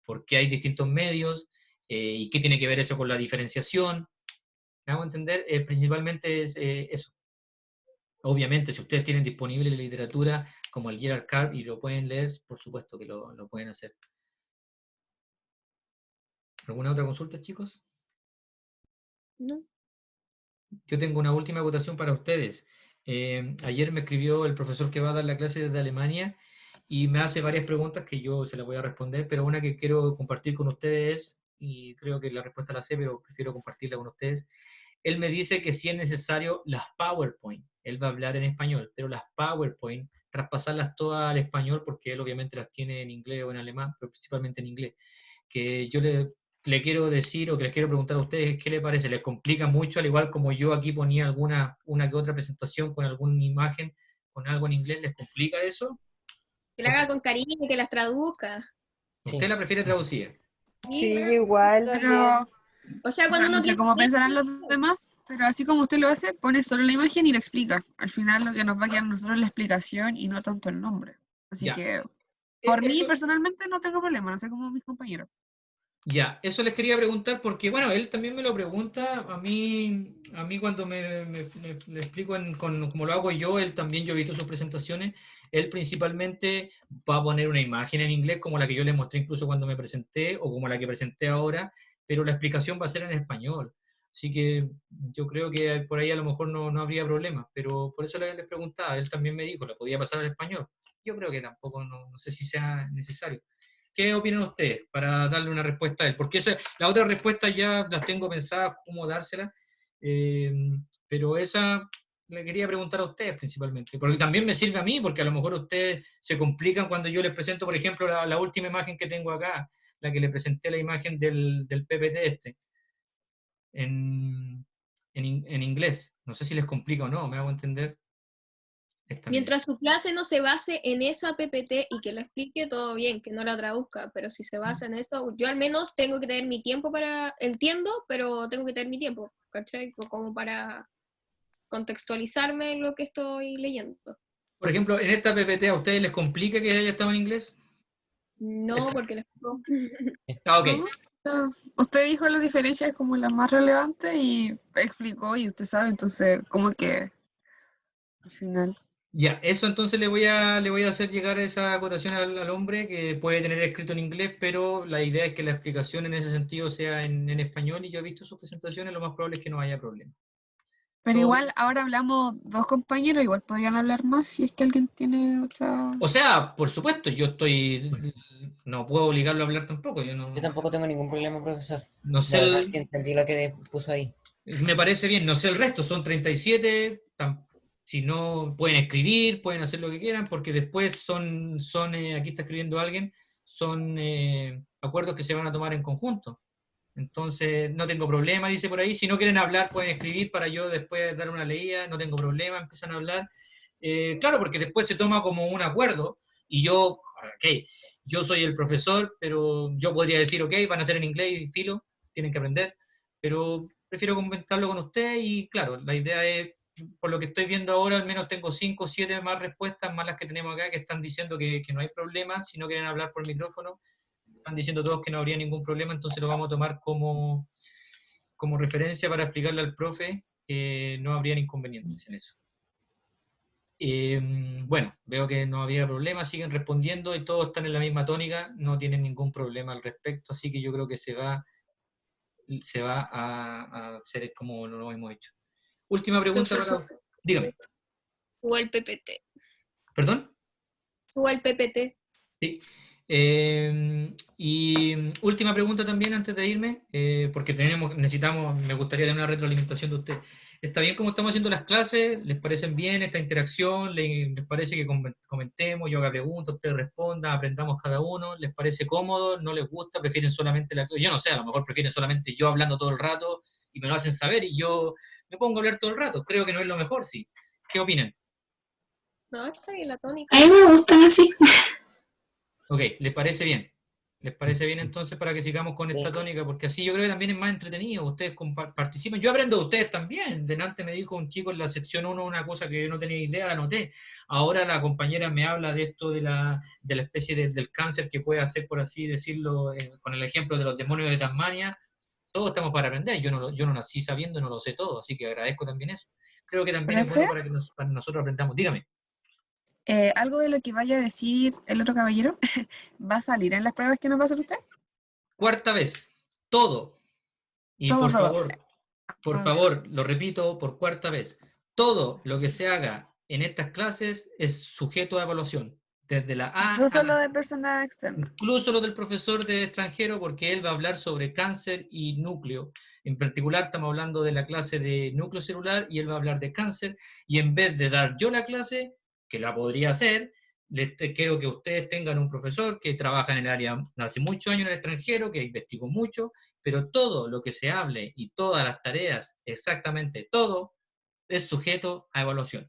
Speaker 1: por qué hay distintos medios, y qué tiene que ver eso con la diferenciación. ¿Me hago entender? Principalmente es eso. Obviamente, si ustedes tienen disponible la literatura como el Gerald Carr y lo pueden leer, por supuesto que lo pueden hacer. ¿Alguna otra consulta, chicos?
Speaker 2: No.
Speaker 1: Yo tengo una última acotación para ustedes. Ayer me escribió el profesor que va a dar la clase desde Alemania y me hace varias preguntas que yo se las voy a responder, pero una que quiero compartir con ustedes, y creo que la respuesta la sé, pero prefiero compartirla con ustedes. Él me dice que si es necesario las PowerPoint, él va a hablar en español, pero las PowerPoint, traspasarlas todas al español, porque él obviamente las tiene en inglés o en alemán, pero principalmente en inglés, que yo le quiero decir o que les quiero preguntar a ustedes qué les parece, les complica mucho, al igual como yo aquí ponía una que otra presentación con alguna imagen, con algo en inglés, ¿les complica eso?
Speaker 2: Que la haga con cariño, que las traduzca.
Speaker 1: ¿Usted la prefiere traducida?
Speaker 16: Sí, igual.
Speaker 14: Pero,
Speaker 2: O sea, cuando
Speaker 14: no
Speaker 2: uno
Speaker 14: sé cómo pensarán los demás, pero así como usted lo hace, pone solo la imagen y lo explica. Al final lo que nos va a quedar a nosotros es la explicación y no tanto el nombre. Así
Speaker 1: Ya.
Speaker 14: que, por mí personalmente no tengo problema, no sé cómo mis compañeros.
Speaker 1: Ya, eso les quería preguntar porque, bueno, él también me lo pregunta, a mí cuando le explico como lo hago yo, él también, yo he visto sus presentaciones, él principalmente va a poner una imagen en inglés como la que yo le mostré incluso cuando me presenté, o como la que presenté ahora, pero la explicación va a ser en español. Así que yo creo que por ahí a lo mejor no habría problema, pero por eso les preguntaba, él también me dijo, ¿la podía pasar al español? Yo creo que tampoco, no sé si sea necesario. ¿Qué opinan ustedes para darle una respuesta a él? Porque la otra respuesta ya las tengo pensadas cómo dársela, pero esa le quería preguntar a ustedes principalmente, porque también me sirve a mí, porque a lo mejor ustedes se complican cuando yo les presento, por ejemplo, la última imagen que tengo acá, la que le presenté la imagen del PPT en inglés. No sé si les complica o no, ¿me hago entender?
Speaker 2: Mientras su clase no se base en esa PPT y que lo explique, todo bien, que no la traduzca, pero si se basa en eso, yo al menos tengo que tener mi tiempo entiendo, pero tengo que tener mi tiempo, ¿cachai? Como para contextualizarme en lo que estoy leyendo.
Speaker 1: Por ejemplo, en esta PPT, ¿a ustedes les complica que haya estado en inglés?
Speaker 2: No, porque les
Speaker 1: ok.
Speaker 14: Usted dijo las diferencias como las más relevantes y explicó y usted sabe, entonces como que al final.
Speaker 1: Ya, eso entonces le voy a hacer llegar esa acotación al hombre que puede tener escrito en inglés, pero la idea es que la explicación en ese sentido sea en español y yo he visto sus presentaciones, lo más probable es que no haya problema.
Speaker 14: Pero igual ahora hablamos dos compañeros, igual podrían hablar más si es que alguien tiene otra...
Speaker 1: O sea, por supuesto, no puedo obligarlo a hablar tampoco. Yo
Speaker 10: tampoco tengo ningún problema, profesor.
Speaker 1: No sé,
Speaker 10: la verdad es que entendí lo que puso ahí.
Speaker 1: Me parece bien, no sé el resto, son 37, si no, pueden escribir, pueden hacer lo que quieran, porque después aquí está escribiendo alguien, son acuerdos que se van a tomar en conjunto. Entonces, no tengo problema, dice por ahí. Si no quieren hablar, pueden escribir para yo después dar una leída, no tengo problema, empiezan a hablar. Claro, porque después se toma como un acuerdo, y yo soy el profesor, pero yo podría decir, van a ser en inglés, filo, tienen que aprender, pero prefiero comentarlo con usted, y claro, la idea es, por lo que estoy viendo ahora, al menos tengo 5 o 7 más respuestas, más las que tenemos acá, que están diciendo que no hay problema, si no quieren hablar por micrófono, están diciendo todos que no habría ningún problema, entonces lo vamos a tomar como referencia para explicarle al profe que no habrían inconvenientes en eso. Bueno, veo que no había problema, siguen respondiendo y todos están en la misma tónica, no tienen ningún problema al respecto, así que yo creo que se va a hacer como lo hemos hecho. Última pregunta para usted. Dígame.
Speaker 2: Suba el PPT.
Speaker 1: ¿Perdón?
Speaker 2: Suba el PPT.
Speaker 1: Sí. Y última pregunta también antes de irme, porque me gustaría tener una retroalimentación de usted. ¿Está bien cómo estamos haciendo las clases? ¿Les parecen bien esta interacción? ¿Les parece que comentemos, yo haga preguntas, ustedes respondan, aprendamos cada uno? ¿Les parece cómodo? ¿No les gusta? ¿Prefieren solamente yo no sé, a lo mejor prefieren solamente yo hablando todo el rato y me lo hacen saber y yo me pongo a hablar todo el rato? Creo que no es lo mejor, sí. ¿Qué opinan?
Speaker 2: No, está bien la tónica.
Speaker 12: A mí me gustan así.
Speaker 1: Ok, ¿les parece bien? ¿Les parece bien entonces para que sigamos con esta tónica? Porque así yo creo que también es más entretenido, ustedes participan. Yo aprendo de ustedes también. Delante me dijo un chico en la sección 1 una cosa que yo no tenía idea, la anoté. Ahora la compañera me habla de esto de la especie del cáncer que puede hacer, por así decirlo, con el ejemplo de los demonios de Tasmania. Todos estamos para aprender. Yo no nací sabiendo, no lo sé todo, así que agradezco también eso. Creo que también es bueno para que nosotros aprendamos. Dígame.
Speaker 14: Algo de lo que vaya a decir el otro caballero, ¿va a salir en las pruebas que nos va a hacer usted?
Speaker 1: Cuarta vez, todo. Y
Speaker 14: todo,
Speaker 1: por favor, lo repito por cuarta vez, todo lo que se haga en estas clases es sujeto a evaluación. desde la A
Speaker 14: Incluso
Speaker 1: a
Speaker 14: lo de personas externas.
Speaker 1: incluso lo del profesor de extranjero, porque él va a hablar sobre cáncer y núcleo. En particular estamos hablando de la clase de núcleo celular y él va a hablar de cáncer, y en vez de dar yo la clase, que la podría hacer, quiero que ustedes tengan un profesor que trabaja en el área hace muchos años en el extranjero, que investigó mucho, pero todo lo que se hable y todas las tareas, exactamente todo, es sujeto a evaluación.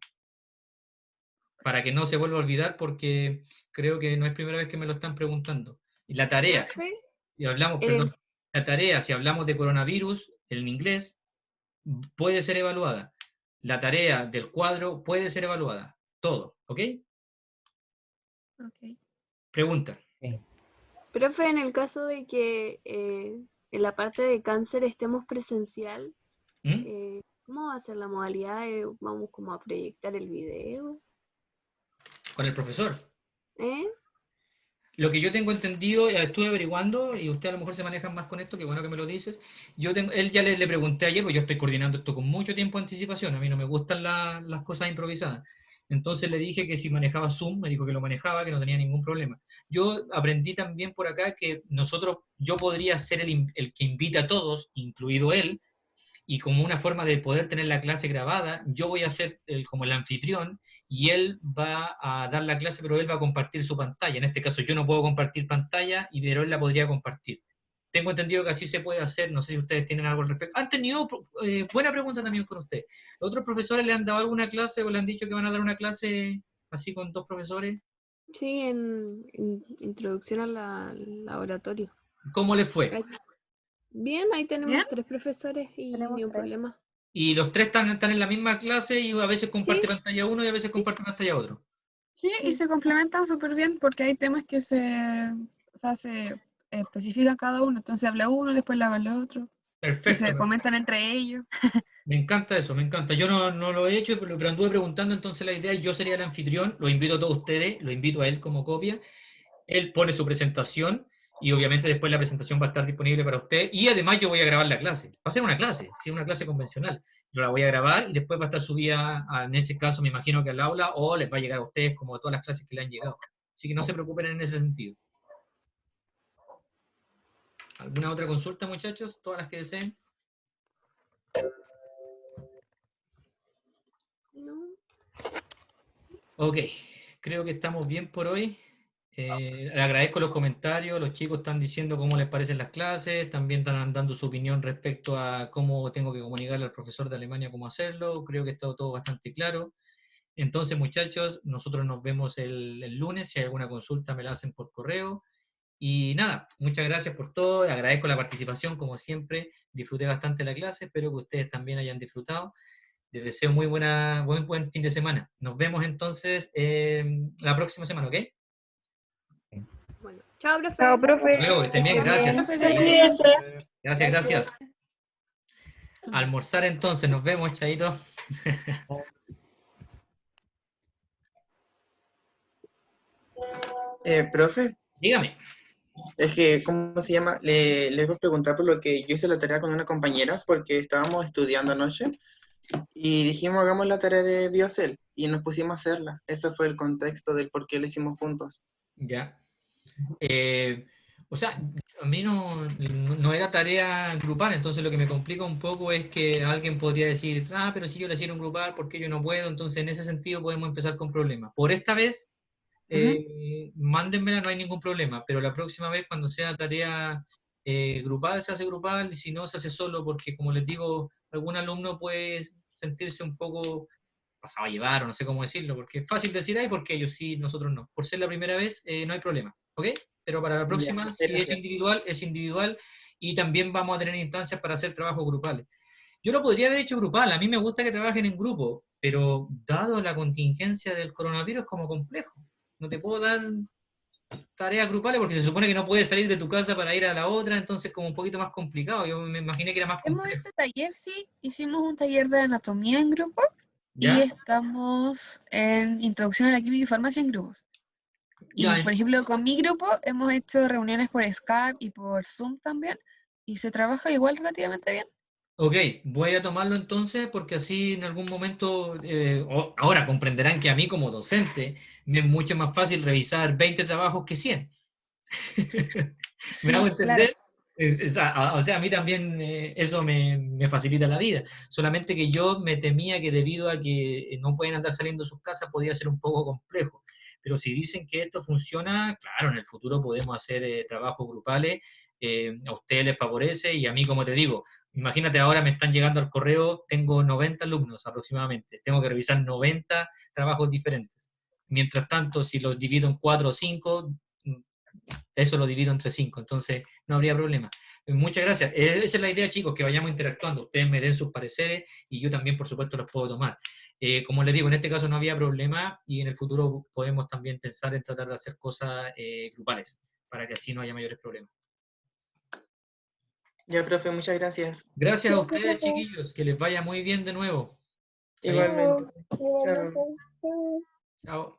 Speaker 1: Para que no se vuelva a olvidar, porque creo que no es primera vez que me lo están preguntando. Y la tarea,
Speaker 2: Profe,
Speaker 1: y hablamos,
Speaker 2: en el-
Speaker 1: perdón, la tarea, si hablamos de coronavirus, en inglés, puede ser evaluada. La tarea del cuadro puede ser evaluada. Todo, ¿ok?
Speaker 9: Ok.
Speaker 1: Pregunta.
Speaker 18: Profe, en el caso de que en la parte de cáncer estemos presencial,
Speaker 1: ¿Mm?
Speaker 18: ¿cómo va a ser la modalidad? ¿Vamos como a proyectar el video?
Speaker 1: Con el profesor.
Speaker 18: ¿Eh?
Speaker 1: Lo que yo tengo entendido, ya estuve averiguando, y usted a lo mejor se maneja más con esto, que bueno que me lo dices. Él ya le pregunté ayer, porque yo estoy coordinando esto con mucho tiempo de anticipación, a mí no me gustan las cosas improvisadas. Entonces le dije que si manejaba Zoom, me dijo que lo manejaba, que no tenía ningún problema. Yo aprendí también por acá que yo podría ser el que invita a todos, incluido él, y como una forma de poder tener la clase grabada, yo voy a ser como el anfitrión y él va a dar la clase, pero él va a compartir su pantalla. En este caso yo no puedo compartir pantalla, pero él la podría compartir. Tengo entendido que así se puede hacer, no sé si ustedes tienen algo al respecto. Han tenido, buena pregunta también con usted. ¿Los otros profesores le han dado alguna clase o le han dicho que van a dar una clase así con dos profesores?
Speaker 18: Sí, en introducción al laboratorio.
Speaker 1: ¿Cómo les fue?
Speaker 18: Bien, ahí tenemos
Speaker 14: ¿Bien?
Speaker 18: 3 profesores y ni un problema.
Speaker 1: ¿Y los tres están en la misma clase y a veces comparte
Speaker 18: Sí.
Speaker 1: pantalla uno y a veces comparte pantalla otro?
Speaker 14: Sí, y se complementan súper bien porque hay temas que se especifican cada uno. Entonces habla uno, después la habla el otro. Y
Speaker 1: Perfecto.
Speaker 14: se comentan entre ellos.
Speaker 1: Me encanta eso, me encanta. Yo no lo he hecho, pero anduve preguntando, entonces la idea es yo sería el anfitrión, lo invito a todos ustedes, lo invito a él como copia, él pone su presentación y obviamente después la presentación va a estar disponible para usted y además yo voy a grabar la clase. Va a ser una clase, sí, una clase convencional. Yo la voy a grabar y después va a estar subida, en ese caso me imagino que al aula, o les va a llegar a ustedes como todas las clases que le han llegado. Así que no se preocupen en ese sentido. ¿Alguna otra consulta, muchachos? Todas las que deseen.
Speaker 18: No.
Speaker 1: Ok, creo que estamos bien por hoy. Le agradezco los comentarios, los chicos están diciendo cómo les parecen las clases, también están dando su opinión respecto a cómo tengo que comunicarle al profesor de Alemania cómo hacerlo, creo que está todo bastante claro. Entonces, muchachos, nosotros nos vemos el lunes, si hay alguna consulta me la hacen por correo. Y nada, muchas gracias por todo, agradezco la participación como siempre, disfruté bastante la clase, espero que ustedes también hayan disfrutado. Les deseo buen fin de semana. Nos vemos entonces la próxima semana, ¿ok?
Speaker 18: Bueno, chao, profe.
Speaker 16: Chao, profe.
Speaker 1: Hasta luego, que estén bien, gracias. Gracias. Almorzar entonces, nos vemos, chaito.
Speaker 6: Profe.
Speaker 1: Dígame.
Speaker 6: Es que, ¿cómo se llama? Les voy a preguntar por lo que yo hice la tarea con una compañera porque estábamos estudiando anoche y dijimos hagamos la tarea de Biocell y nos pusimos a hacerla. Ese fue el contexto del por qué la hicimos juntos.
Speaker 1: Ya. O sea, a mí no era tarea grupal, entonces lo que me complica un poco es que alguien podría decir, pero si yo la hicieron grupal, ¿por qué yo no puedo? Entonces en ese sentido podemos empezar con problemas. Por esta vez, mándenmela, no hay ningún problema, pero la próxima vez cuando sea tarea grupal, se hace grupal, y si no, se hace solo, porque como les digo, algún alumno puede sentirse un poco pasado a llevar, o no sé cómo decirlo, porque es fácil decir, porque ellos sí, nosotros no. Por ser la primera vez, no hay problema, ¿ok? Pero para la próxima,
Speaker 6: Ya,
Speaker 1: si es individual, y también vamos a tener instancias para hacer trabajos grupales. Yo lo podría haber hecho grupal, a mí me gusta que trabajen en grupo, pero dado la contingencia del coronavirus es como complejo. No te puedo dar tareas grupales porque se supone que no puedes salir de tu casa para ir a la otra, entonces como un poquito más complicado. Yo me imaginé que era más complejo.
Speaker 14: Hemos hecho taller, sí. Hicimos un taller de anatomía en grupo.
Speaker 1: ¿Ya?
Speaker 14: Y estamos en introducción a la química y farmacia en grupos. Y,
Speaker 1: Ya.
Speaker 14: por ejemplo, con mi grupo hemos hecho reuniones por Skype y por Zoom también. Y se trabaja igual relativamente bien.
Speaker 1: Ok, voy a tomarlo entonces porque así en algún momento, ahora comprenderán que a mí como docente me es mucho más fácil revisar 20 trabajos que 100. ¿Me hago
Speaker 16: Claro.
Speaker 1: entender? O sea, a mí también eso me facilita la vida. Solamente que yo me temía que debido a que no pueden andar saliendo de sus casas podía ser un poco complejo. Pero si dicen que esto funciona, claro, en el futuro podemos hacer trabajos grupales, a ustedes les favorece y a mí, como te digo, imagínate ahora me están llegando al correo, tengo 90 alumnos aproximadamente, tengo que revisar 90 trabajos diferentes. Mientras tanto, si los divido en 4 o 5, eso lo divido entre 5, entonces no habría problema. Muchas gracias. Esa es la idea, chicos, que vayamos interactuando. Ustedes me den sus pareceres y yo también, por supuesto, los puedo tomar. Como les digo, en este caso no había problema y en el futuro podemos también pensar en tratar de hacer cosas grupales para que así no haya mayores problemas.
Speaker 6: Ya, profe, muchas gracias.
Speaker 1: Gracias a ustedes, chiquillos. Que les vaya muy bien de nuevo.
Speaker 6: Igualmente.
Speaker 9: Igualmente.
Speaker 6: Chao.
Speaker 9: Chao.
Speaker 1: Chao.